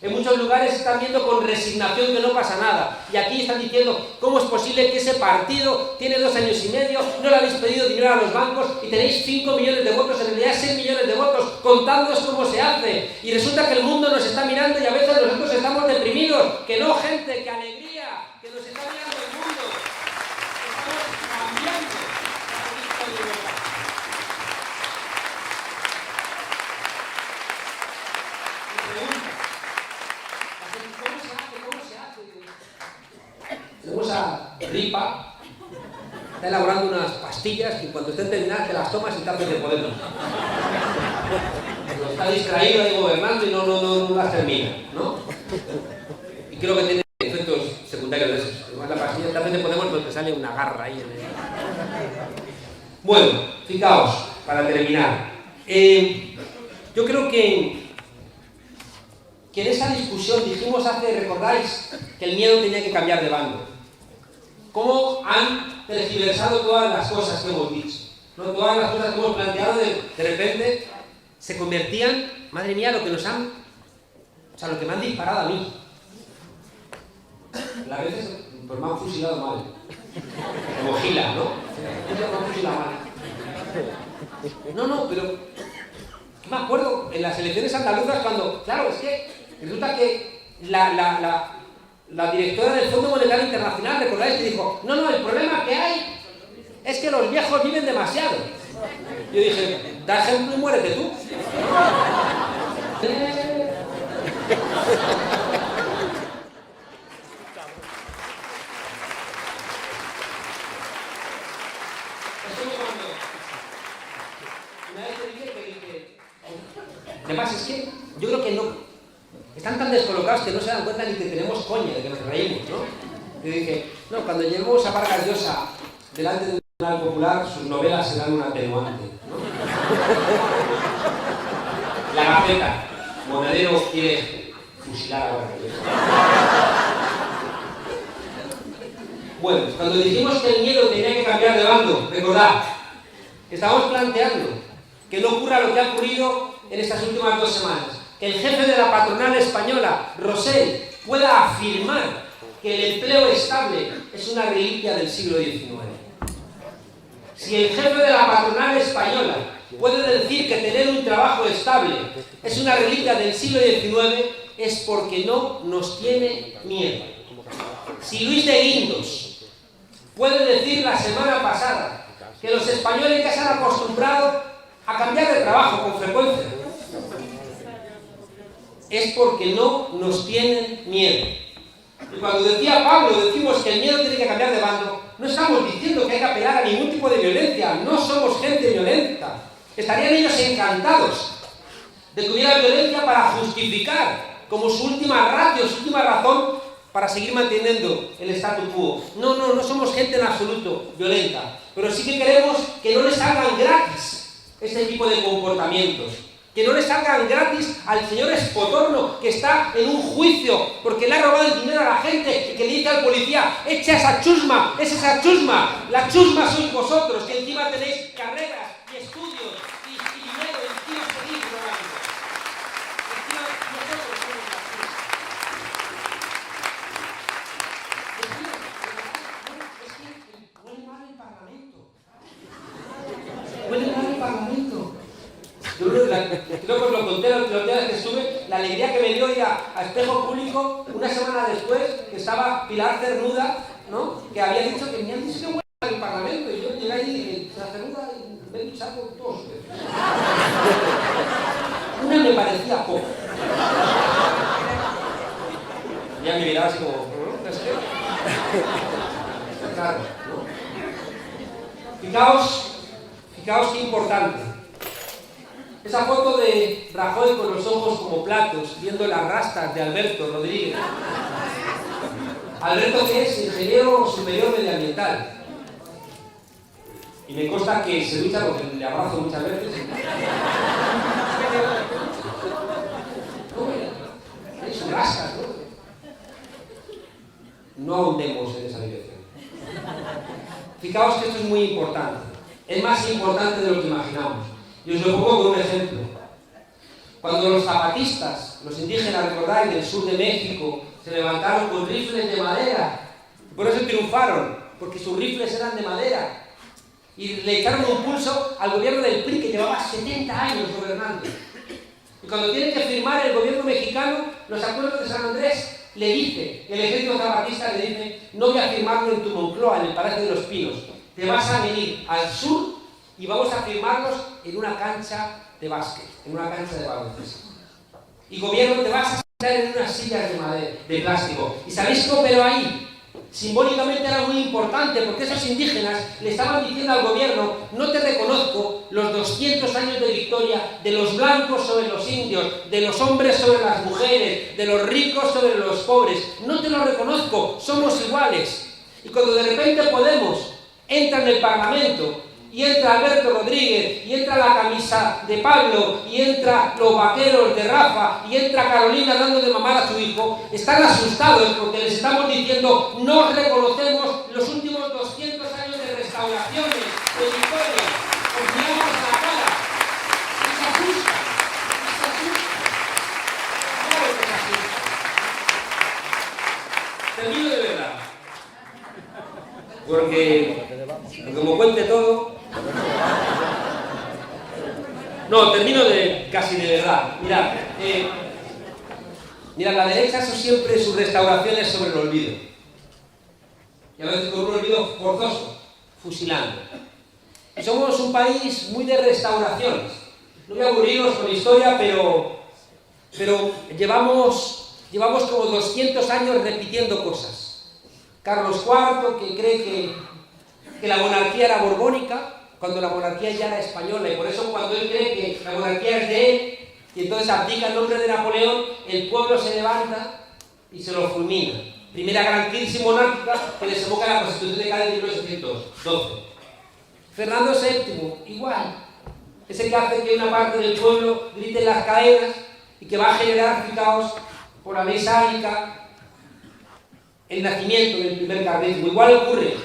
En muchos lugares están viendo con resignación que no pasa nada. Y aquí están diciendo, ¿cómo es posible que ese partido tiene 2 años y medio, no le habéis pedido dinero a los bancos y tenéis 5 millones de votos, en realidad 6 millones de votos, contándoos cómo se hace? Y resulta que el mundo nos está mirando y a veces nosotros estamos deprimidos. Que no, gente, que alegría, que nos está mirando el mundo. Estamos cambiando la política de Europa. Tenemos a Ripa, está elaborando unas pastillas que cuando estén terminadas te las tomas y te haces de Podemos. Está distraído ahí gobernando y no las termina, ¿no? Y creo que tiene efectos secundarios de esos. Además, la pastilla te haces de Podemos pero te sale una garra ahí en el... Bueno, fijaos, para terminar. Yo creo que en esa discusión dijimos recordáis, que el miedo tenía que cambiar de bando. ¿Cómo han tergiversado todas las cosas que hemos dicho? ¿No? Todas las cosas que hemos planteado de repente se convertían, madre mía, lo que nos han... O sea, lo que me han disparado a mí. A veces pues me han fusilado mal. Como Gila, ¿no? Me han fusilado mal. No, pero... me acuerdo en las elecciones andaluzas cuando... Claro, es que resulta que la directora del Fondo Monetario Internacional, recordáis que dijo, no, el problema que hay es que los viejos viven demasiado. Yo dije, da ejemplo y muérete tú. Además es que yo creo que no... Están tan descolocados que no se dan cuenta ni que tenemos coña, de que nos reímos, ¿no? Yo dije, no, cuando lleguemos a Vargas Llosa delante de un tribunal popular, sus novelas serán un atenuante, ¿no? La Gaceta, Monedero quiere fusilar a Vargas Llosa. Bueno, cuando dijimos que el miedo tenía que cambiar de bando, recordad, estábamos planteando que no ocurra lo que ha ocurrido en estas últimas 2 semanas. Que el jefe de la patronal española, Rosell, pueda afirmar que el empleo estable es una reliquia del siglo XIX. Si el jefe de la patronal española puede decir que tener un trabajo estable es una reliquia del siglo XIX, es porque no nos tiene miedo. Si Luis de Guindos puede decir la semana pasada que los españoles ya se han acostumbrado a cambiar de trabajo con frecuencia, es porque no nos tienen miedo. Y cuando decía Pablo, decimos que el miedo tiene que cambiar de bando, no estamos diciendo que hay que apelar a ningún tipo de violencia, no somos gente violenta. Estarían ellos encantados de que hubiera violencia para justificar como su última ratio, su última razón para seguir manteniendo el statu quo. No somos gente en absoluto violenta, pero sí que queremos que no les salgan gratis este tipo de comportamientos. Que no le salgan gratis al señor Espotorno que está en un juicio porque le ha robado el dinero a la gente y que le dice al policía, echa esa chusma, es esa chusma, la chusma sois vosotros, que encima tenéis carreras y estudios y dinero y encima seguís robando. Encima nosotros somos la chusma. Es que huele mal el Parlamento. una semana después que estaba Pilar Cernuda, ¿no? Que había dicho que ni antes que huele en el Parlamento, y yo llegué ahí y dije, la Cernuda me he luchado con todos. Una me parecía poco. Ya me miraba así como, ¿no? ¿Es que? Claro, ¿no? Fijaos qué importante. Esa foto de Rajoy con los ojos como platos, viendo las rastas de Alberto Rodríguez. Alberto, que es ingeniero superior medioambiental. Y me consta que se lucha porque le abrazo muchas veces. Hay sus rastas, ¿no? No ahondemos en esa dirección. Fijaos que esto es muy importante. Es más importante de lo que imaginamos. Y os lo pongo con un ejemplo. Cuando los zapatistas, los indígenas, recordáis, del sur de México, se levantaron con rifles de madera, por eso triunfaron, porque sus rifles eran de madera, y le echaron un pulso al gobierno del PRI, que llevaba 70 años gobernando. Y cuando tiene que firmar el gobierno mexicano los acuerdos de San Andrés, le dice, el ejército zapatista le dice, no voy a firmarlo en tu Moncloa, en el Palacio de los Pinos, te vas a venir al sur y vamos a firmarlos en una cancha de básquet, en una cancha de baloncesto. Y gobierno, te vas a sentar en unas sillas de madera, de plástico. ¿Y sabéis qué operó ahí? Simbólicamente era muy importante, porque esos indígenas le estaban diciendo al gobierno, no te reconozco los 200 años de victoria de los blancos sobre los indios, de los hombres sobre las mujeres, de los ricos sobre los pobres, no te lo reconozco, somos iguales. Y cuando de repente Podemos entra en el Parlamento, y entra Alberto Rodríguez, y entra la camisa de Pablo, y entra los vaqueros de Rafa, y entra Carolina dando de mamar a su hijo, están asustados porque les estamos diciendo, no reconocemos los últimos 200 años de restauraciones, de victoria, os miramos a la cara, y se asusta, claro que se asusta. Termino de verdad, porque como cuente todo. No, termino casi de verdad. Mirad, la derecha ha hecho siempre sus restauraciones sobre el olvido. Y a veces con un olvido forzoso, fusilando. Y somos un país muy de restauraciones. No voy a aburriros con historia, pero llevamos como 200 años repitiendo cosas. Carlos IV, que cree que la monarquía era borbónica, cuando la monarquía ya era española, y por eso cuando él cree que la monarquía es de él, y entonces abdica en nombre de Napoleón, el pueblo se levanta y se lo fulmina. Primera gran crisis monárquica que desemboca en la Constitución de Cádiz de 1812. Fernando VII, igual, es el que hace que una parte del pueblo grite en las cadenas y que va a generar, fijaos, por la ley sálica, el nacimiento del primer carlismo. Igual ocurre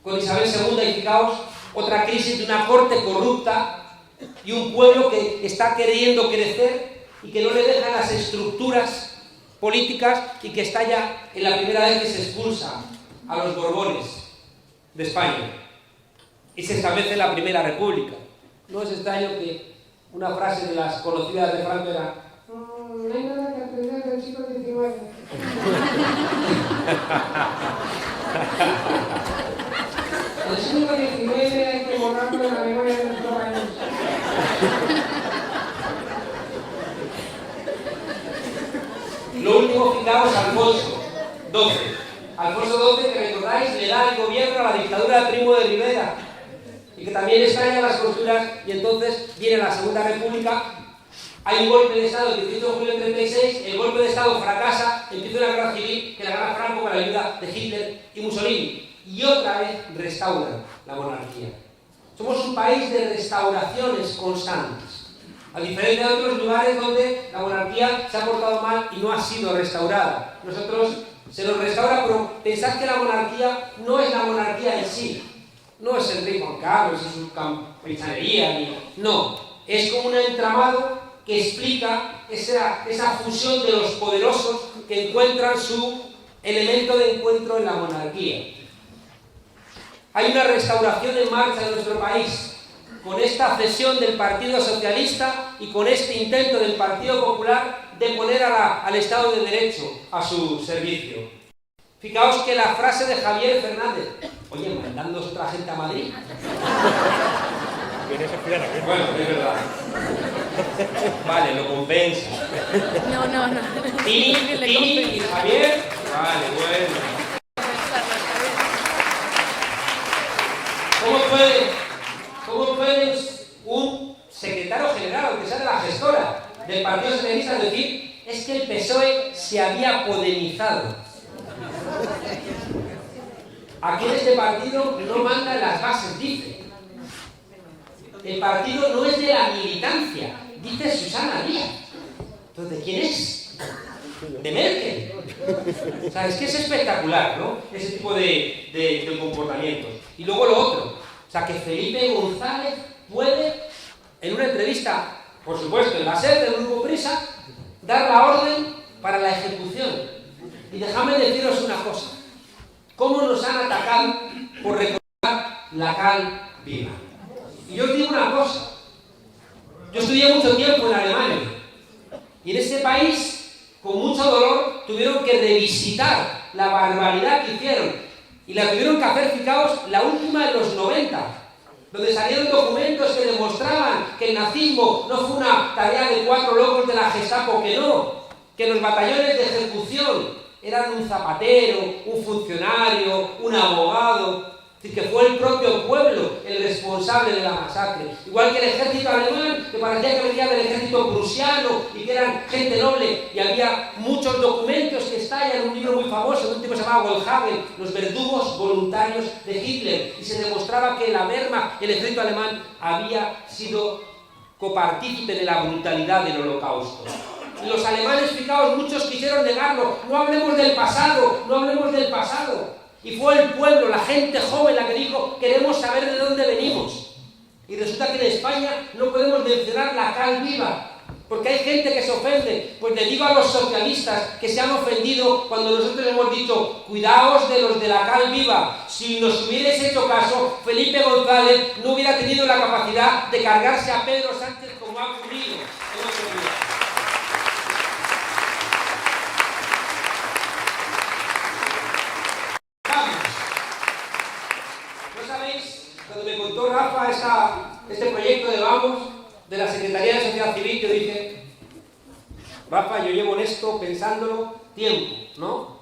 con Isabel II, y fijaos, otra crisis de una corte corrupta y un pueblo que está queriendo crecer y que no le dejan las estructuras políticas y que está ya en la primera vez que se expulsa a los Borbones de España y se establece la Primera República. No es extraño que una frase de las conocidas de Franco era no hay nada que aprender del siglo XIX. El siglo XIX hay que borrarlo de la memoria de nuestro país. Lo último, fijaos, Alfonso XII. Alfonso XII, que recordáis, le da el gobierno a la dictadura de Primo de Rivera y que también estalla las costuras, y entonces viene la Segunda República. Hay un golpe de Estado el 18 de julio del 36, el golpe de Estado fracasa, empieza una guerra civil que la gana Franco con la ayuda de Hitler y Mussolini. Y otra vez restauran la monarquía. Somos un país de restauraciones constantes. A diferencia de otros lugares donde la monarquía se ha portado mal y no ha sido restaurada. Nosotros se nos restaura, pero pensad que la monarquía no es la monarquía en sí. No es el rey Juan Carlos y su campechanería, no. Es como un entramado que explica esa fusión de los poderosos que encuentran su elemento de encuentro en la monarquía. Hay una restauración en marcha en nuestro país, con esta cesión del Partido Socialista y con este intento del Partido Popular de poner al Estado de Derecho a su servicio. Fijaos que la frase de Javier Fernández, oye, mandando otra gente a Madrid. Bueno, es verdad. Vale, lo compensa. No. Tini y Javier. Vale, bueno. ¿Cómo puede un secretario general, aunque sea de la gestora del Partido Socialista, decir es que el PSOE se había podemizado? Aquí en este partido no mandan las bases, dice. El partido no es de la militancia, dice Susana Díaz. Entonces, ¿de quién es? De Merkel. O sea, es que es espectacular, ¿no? Ese tipo de comportamientos. Y luego lo otro, o sea, que Felipe González puede, en una entrevista, por supuesto, en la SER del Grupo Prisa, dar la orden para la ejecución. Y dejadme deciros una cosa. ¿Cómo nos han atacado por recordar la cal viva? Y yo os digo una cosa. Yo estudié mucho tiempo en Alemania. Y en ese país, con mucho dolor, tuvieron que revisitar la barbaridad que hicieron. Y la tuvieron que hacer, fijaos, la última de los 90, donde salieron documentos que demostraban que el nazismo no fue una tarea de 4 locos de la Gestapo, que los batallones de ejecución eran un zapatero, un funcionario, un abogado. Es decir, que fue el propio pueblo el responsable de la masacre. Igual que el ejército alemán, que parecía que venía del ejército prusiano y que eran gente noble, y había muchos documentos que estallan en un libro muy famoso, un tipo que se llamaba Goldhagen, los verdugos voluntarios de Hitler, y se demostraba que la Wehrmacht, el ejército alemán, había sido copartícipe de la brutalidad del Holocausto. Y los alemanes, fijaos, muchos quisieron negarlo. No hablemos del pasado, no hablemos del pasado. Y fue el pueblo, la gente joven la que dijo, queremos saber de dónde venimos. Y resulta que en España no podemos mencionar la cal viva, porque hay gente que se ofende. Pues le digo a los socialistas que se han ofendido cuando nosotros hemos dicho, cuidaos de los de la cal viva. Si nos hubierais hecho caso, Felipe González no hubiera tenido la capacidad de cargarse a Pedro Sánchez como ha ocurrido en otros días. Cuando me contó Rafa este proyecto de Vamos, de la Secretaría de Sociedad Civil, yo dije, Rafa, yo llevo en esto pensándolo tiempo, ¿no?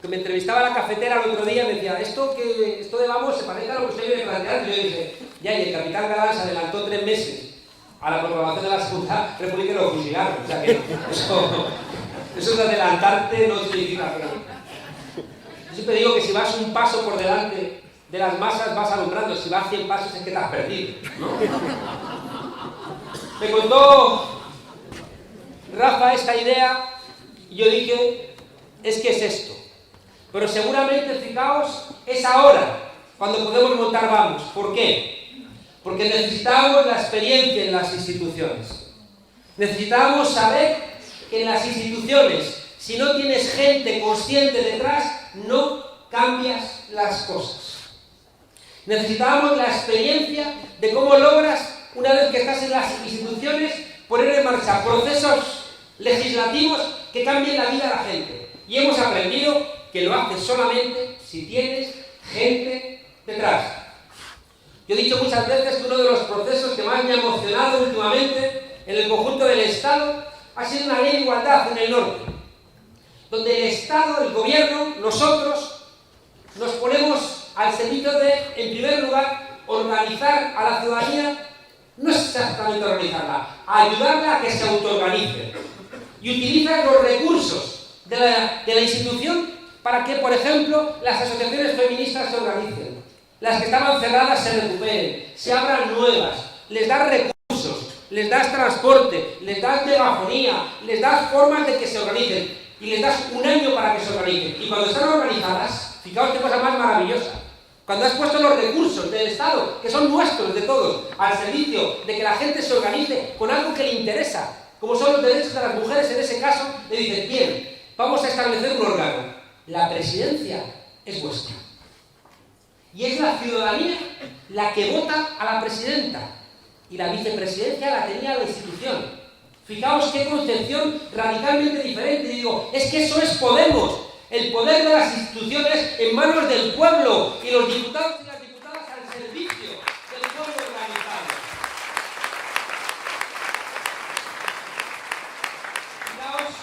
Que me entrevistaba a la cafetera el otro día y me decía, esto de Vamos se parece a lo que usted viene planteando. Y yo dije, ya, y el capitán Galán se adelantó 3 meses a la proclamación de la Segunda República y lo fusilaron. O sea que eso de adelantarte no significa nada. Yo siempre digo que si vas un paso por delante de las masas vas alumbrando, si vas 100 pasos es que te has perdido, ¿no? Me contó Rafa esta idea y yo dije, es que es esto. Pero seguramente, fijaos, es ahora cuando podemos montar Vamos. ¿Por qué? Porque necesitamos la experiencia en las instituciones. Necesitamos saber que en las instituciones, si no tienes gente consciente detrás, no cambias las cosas. Necesitamos la experiencia de cómo logras, una vez que estás en las instituciones, poner en marcha procesos legislativos que cambien la vida de la gente. Y hemos aprendido que lo haces solamente si tienes gente detrás. Yo he dicho muchas veces que uno de los procesos que más me ha emocionado últimamente en el conjunto del Estado ha sido una ley de igualdad en el norte, donde el Estado, el gobierno, nosotros nos ponemos al servicio de, en primer lugar, organizar a la ciudadanía, no es exactamente organizarla, ayudarla a que se autoorganice. Y utilizar los recursos de la institución para que, por ejemplo, las asociaciones feministas se organicen, las que estaban cerradas se recuperen, se abran nuevas, les das recursos, les das transporte, les das megafonía, les das formas de que se organicen y les das 1 año para que se organicen. Y cuando están organizadas, fijaos qué cosa más maravillosa. Cuando has puesto los recursos del Estado, que son nuestros, de todos, al servicio de que la gente se organice con algo que le interesa, como son los derechos de las mujeres en ese caso, le dices, bien, vamos a establecer un órgano. La presidencia es vuestra. Y es la ciudadanía la que vota a la presidenta. Y la vicepresidencia la tenía la institución. Fijaos qué concepción radicalmente diferente. Digo, es que eso es Podemos, el poder de las instituciones en manos del pueblo y los diputados y las diputadas al servicio del pueblo organizado. Fijaos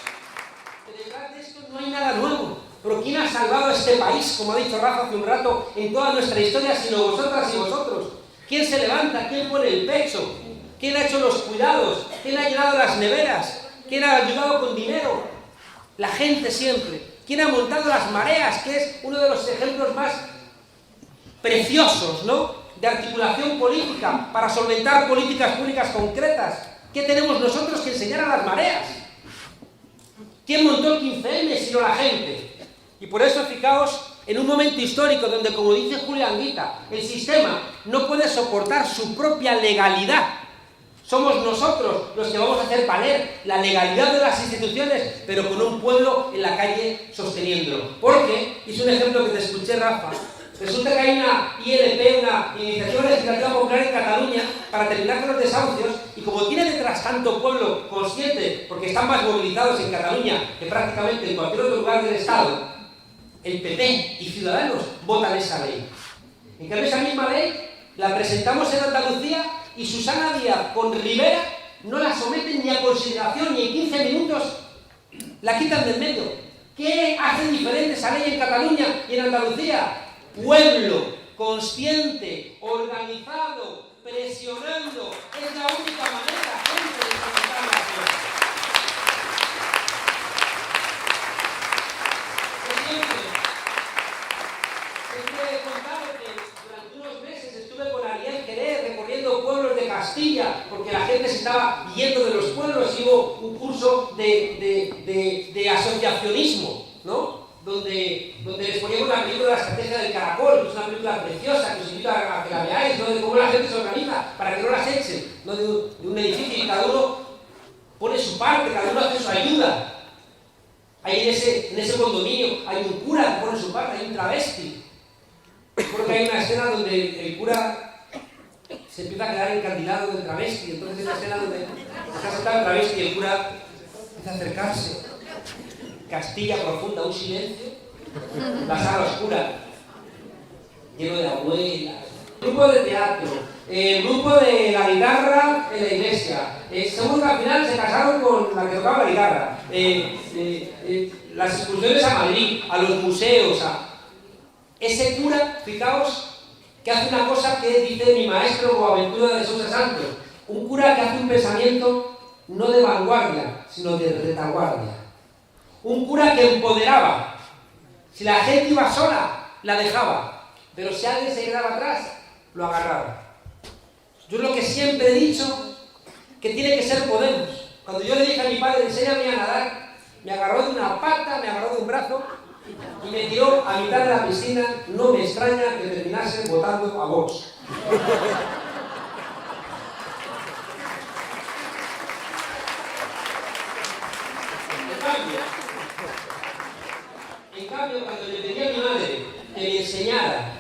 que detrás de esto no hay nada nuevo. Pero ¿quién ha salvado a este país, como ha dicho Rafa hace un rato, en toda nuestra historia, sino vosotras y vosotros? ¿Quién se levanta? ¿Quién pone el pecho? ¿Quién ha hecho los cuidados? ¿Quién ha llenado las neveras? ¿Quién ha ayudado con dinero? La gente siempre. ¿Quién ha montado las mareas? Que es uno de los ejemplos más preciosos, ¿no?, de articulación política para solventar políticas públicas concretas. ¿Qué tenemos nosotros que enseñar a las mareas? ¿Quién montó el 15M sino la gente? Y por eso, fijaos, en un momento histórico donde, como dice Julia Anguita, el sistema no puede soportar su propia legalidad. Somos nosotros los que vamos a hacer valer la legalidad de las instituciones, pero con un pueblo en la calle sosteniéndolo. Porque, y es un ejemplo que te escuché, Rafa, resulta que hay una ILP, una Iniciativa Legislativa Popular en Cataluña, para terminar con los desahucios, y como tiene detrás tanto pueblo consciente, porque están más movilizados en Cataluña que prácticamente en cualquier otro lugar del Estado, el PP y Ciudadanos votan esa ley. En cambio, esa misma ley la presentamos en Andalucía y Susana Díaz con Rivera no la someten ni a consideración, ni en 15 minutos la quitan del medio. ¿Qué hace diferente esa ley en Cataluña y en Andalucía? Pueblo consciente, organizado, presionando. Es la única manera, gente, de solventar las cosas. Siempre he contado que durante unos meses estuve con Ariel Querer recorriendo pueblos de Castilla, porque la gente se estaba yendo de los pueblos, y hubo un curso de asociacionismo, ¿no?, donde les poníamos la película de la estrategia del caracol, que es una película preciosa, que os invito a que la veáis, ¿no?, de cómo la gente se organiza para que no las echen, ¿no?, de un edificio, y cada uno pone su parte, cada uno hace su ayuda. Ahí en ese condominio hay un cura que pone su parte, hay un travesti. Creo que hay una escena donde el cura se empieza a quedar encandilado del travesti, entonces es la escena donde está sentado el travesti y el cura empieza a acercarse. Castilla profunda, un silencio, la sala oscura, lleno de abuelas, grupo de teatro, grupo de la guitarra en la iglesia, según que al final se casaron con la que tocaba la guitarra, las excursiones a Madrid, a los museos, ese cura, fijaos, que hace una cosa que dice mi maestro Boaventura de Sousa Santos, un cura que hace un pensamiento no de vanguardia, sino de retaguardia. Un cura que empoderaba. Si la gente iba sola, la dejaba. Pero si alguien se quedaba atrás, lo agarraba. Yo es lo que siempre he dicho, que tiene que ser Podemos. Cuando yo le dije a mi padre, enséñame a nadar, me agarró de una pata, me agarró de un brazo y me tiró a mitad de la piscina. No me extraña que terminase votando a Vox. En cambio, cuando le pedí a mi madre que me enseñara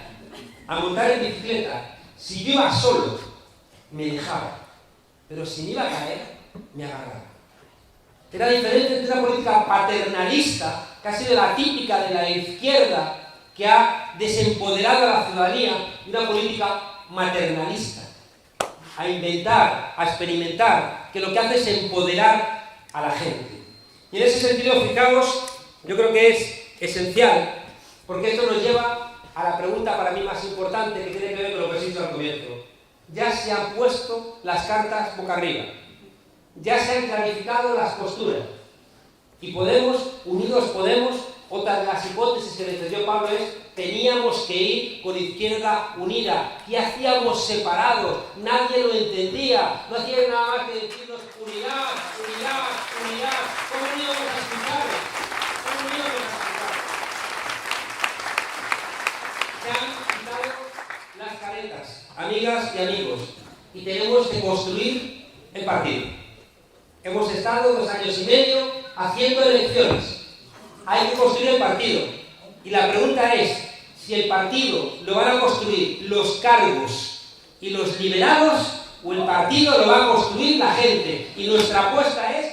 a montar en bicicleta, si yo iba solo, me dejaba. Pero si me iba a caer, me agarraba. Era diferente entre una política paternalista, que ha sido la típica de la izquierda, que ha desempoderado a la ciudadanía, y una política maternalista, a inventar, a experimentar, que lo que hace es empoderar a la gente. Y en ese sentido, fijaos, yo creo que es esencial, porque esto nos lleva a la pregunta para mí más importante, que tiene que ver con lo que os he dicho al comienzo. Ya se han puesto las cartas boca arriba, ya se han clarificado las posturas, y Podemos, unidos Podemos, otra de las hipótesis que defendió Pablo es: teníamos que ir con Izquierda Unida. ¿Qué hacíamos separados? Nadie lo entendía, no hacían nada más que decirnos unidad, unidad, unidad. ¿Cómo no íbamos a escuchar? ¿Cómo no íbamos a escuchar? Se han quitado las caretas, amigas y amigos, y tenemos que construir el partido. Hemos estado 2 años y medio haciendo elecciones. Hay que construir el partido. Y la pregunta es, si el partido lo van a construir los cargos y los liberados, o el partido lo va a construir la gente. Y nuestra apuesta es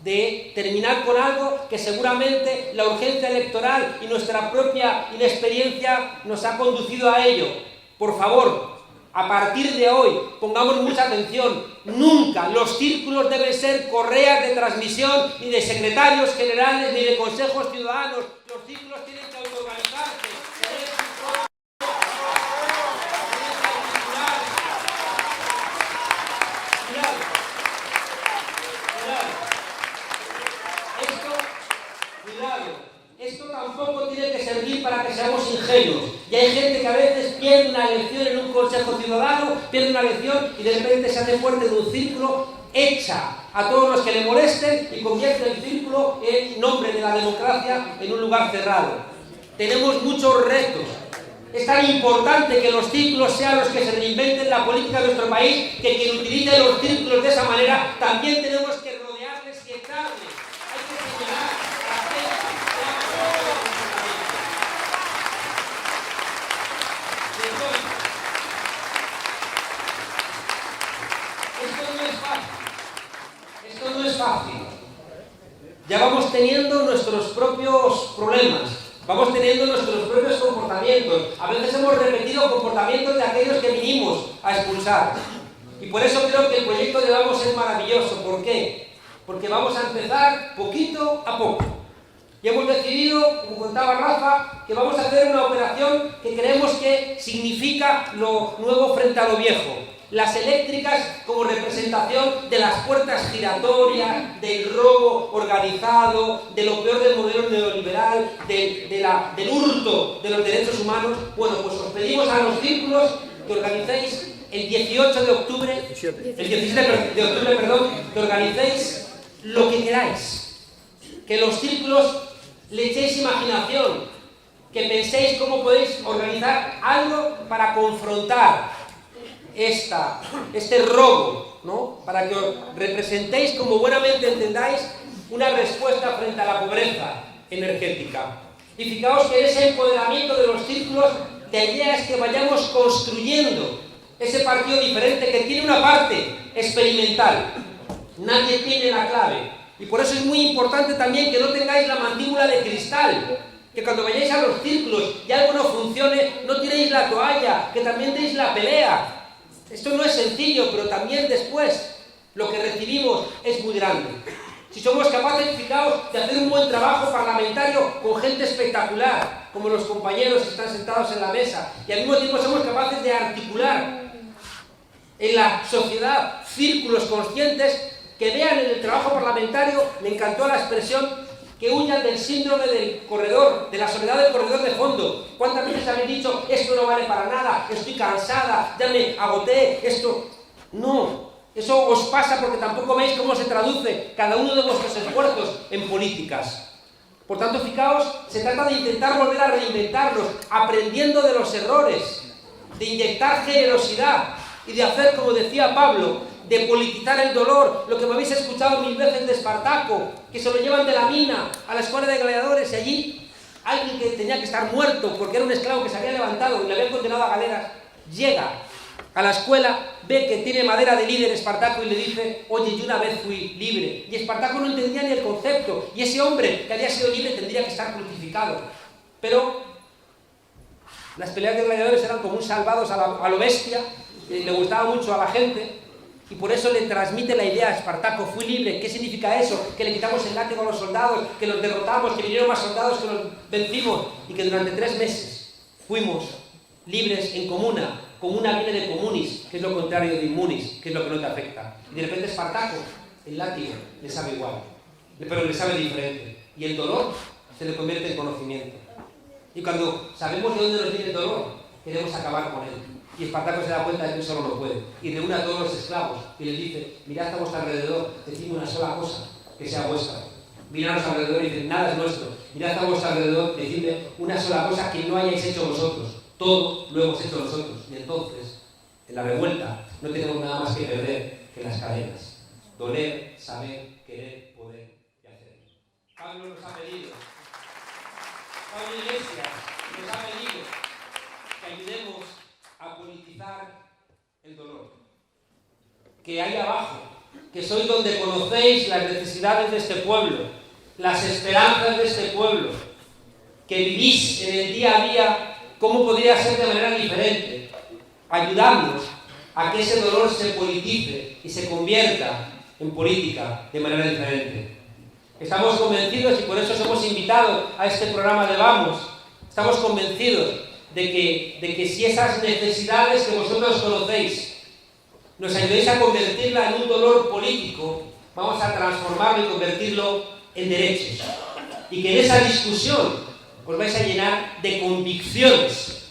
de terminar con algo que seguramente la urgencia electoral y nuestra propia inexperiencia nos ha conducido a ello. Por favor, a partir de hoy, pongamos mucha atención. Nunca los círculos deben ser correas de transmisión, ni de secretarios generales, ni de consejos ciudadanos. Los círculos tienen que autoorganizarse. Esto tampoco tiene que servir para que seamos ingenuos. Y hay gente que a veces pierde una elección en un consejo ciudadano, pierde una elección y de repente se hace fuerte en un círculo, echa a todos los que le molesten y convierte el círculo en nombre de la democracia en un lugar cerrado. Tenemos muchos retos. Es tan importante que los círculos sean los que se reinventen la política de nuestro país, que quien utilice los círculos de esa manera también tenemos que rodearles y echarles. Hay que señalar a la gente. Esto no es fácil. Ya vamos teniendo nuestros propios problemas, vamos teniendo nuestros propios comportamientos. A veces hemos repetido comportamientos de aquellos que vinimos a expulsar. Y por eso creo que el proyecto de Vamos es maravilloso. ¿Por qué? Porque vamos a empezar poquito a poco. Y hemos decidido, como contaba Rafa, que vamos a hacer una operación que creemos que significa lo nuevo frente a lo viejo. Las eléctricas como representación de las puertas giratorias, del robo organizado, de lo peor del modelo neoliberal, del hurto de los derechos humanos. Bueno, pues os pedimos a los círculos que organicéis el 18 de octubre, el 17 de octubre, que organicéis lo que queráis. Que los círculos le echéis imaginación, que penséis cómo podéis organizar algo para confrontar este robo, ¿no? Para que os representéis, como buenamente entendáis, una respuesta frente a la pobreza energética. Y fijaos que ese empoderamiento de los círculos, la idea es que vayamos construyendo ese partido diferente que tiene una parte experimental. Nadie tiene la clave. Y por eso es muy importante también que no tengáis la mandíbula de cristal, que cuando vayáis a los círculos y algo no funcione, no tiréis la toalla, que también deis la pelea. Esto no es sencillo, pero también después lo que recibimos es muy grande. Si somos capaces, fijaos, de hacer un buen trabajo parlamentario con gente espectacular, como los compañeros que están sentados en la mesa, y al mismo tiempo somos capaces de articular en la sociedad círculos conscientes que vean en el trabajo parlamentario, me encantó la expresión, que huyan del síndrome del corredor, de la soledad del corredor de fondo. ¿Cuántas veces habéis dicho, esto no vale para nada, estoy cansada, ya me agoté, esto? No, eso os pasa porque tampoco veis cómo se traduce cada uno de vuestros esfuerzos en políticas. Por tanto, fijaos, se trata de intentar volver a reinventarlos, aprendiendo de los errores, de inyectar generosidad y de hacer, como decía Pablo, de politizar el dolor, lo que me habéis escuchado mil veces de Espartaco, que se lo llevan de la mina a la escuela de gladiadores y allí alguien que tenía que estar muerto porque era un esclavo que se había levantado y le habían condenado a galeras, llega a la escuela, ve que tiene madera de líder Espartaco y le dice, oye, yo una vez fui libre. Y Espartaco no entendía ni el concepto, y ese hombre que había sido libre tendría que estar crucificado. Pero las peleas de gladiadores eran como un salvados a lo bestia, le gustaba mucho a la gente. Y por eso le transmite la idea a Espartaco, fui libre. ¿Qué significa eso? Que le quitamos el látigo a los soldados, que los derrotamos, que vinieron más soldados, que los vencimos, y que durante 3 meses fuimos libres en comuna. Comuna viene de comunis, que es lo contrario de immunis, que es lo que no te afecta. Y de repente Espartaco, el látigo, le sabe igual, pero le sabe diferente. Y el dolor se le convierte en conocimiento. Y cuando sabemos de dónde nos viene el dolor, queremos acabar con él. Y Espartaco se da cuenta de que solo no puede. Y reúne a todos los esclavos y les dice, mirad a vuestro alrededor, decidme una sola cosa que sea vuestra. Mirad a vuestro alrededor y dicen, nada es nuestro. Mirad a vuestro alrededor, decidme una sola cosa que no hayáis hecho vosotros. Todo lo hemos hecho nosotros. Y entonces, en la revuelta, no tenemos nada más que perder que las cadenas. Doler, saber, querer, poder y hacer. Pablo nos ha pedido, Pablo Iglesias nos ha pedido que ayudemos a politizar el dolor. Que ahí abajo que sois donde conocéis las necesidades de este pueblo, las esperanzas de este pueblo, que vivís en el día a día cómo podría ser de manera diferente. Ayudadnos a que ese dolor se politice y se convierta en política de manera diferente. Estamos convencidos, y por eso os hemos invitado a este programa de Vamos, estamos convencidos de que si esas necesidades que vosotros conocéis nos ayudéis a convertirla en un dolor político, vamos a transformarlo y convertirlo en derechos. Y que en esa discusión os vais a llenar de convicciones,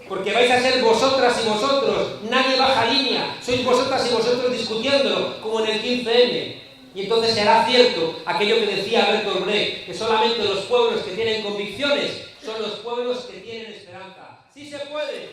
porque vais a ser vosotras y vosotros, nadie baja línea, sois vosotras y vosotros discutiéndolo, como en el 15M. Y entonces será cierto aquello que decía Bertolt Brecht, que solamente los pueblos que tienen convicciones son los pueblos que tienen esperanza. ¡Sí se puede!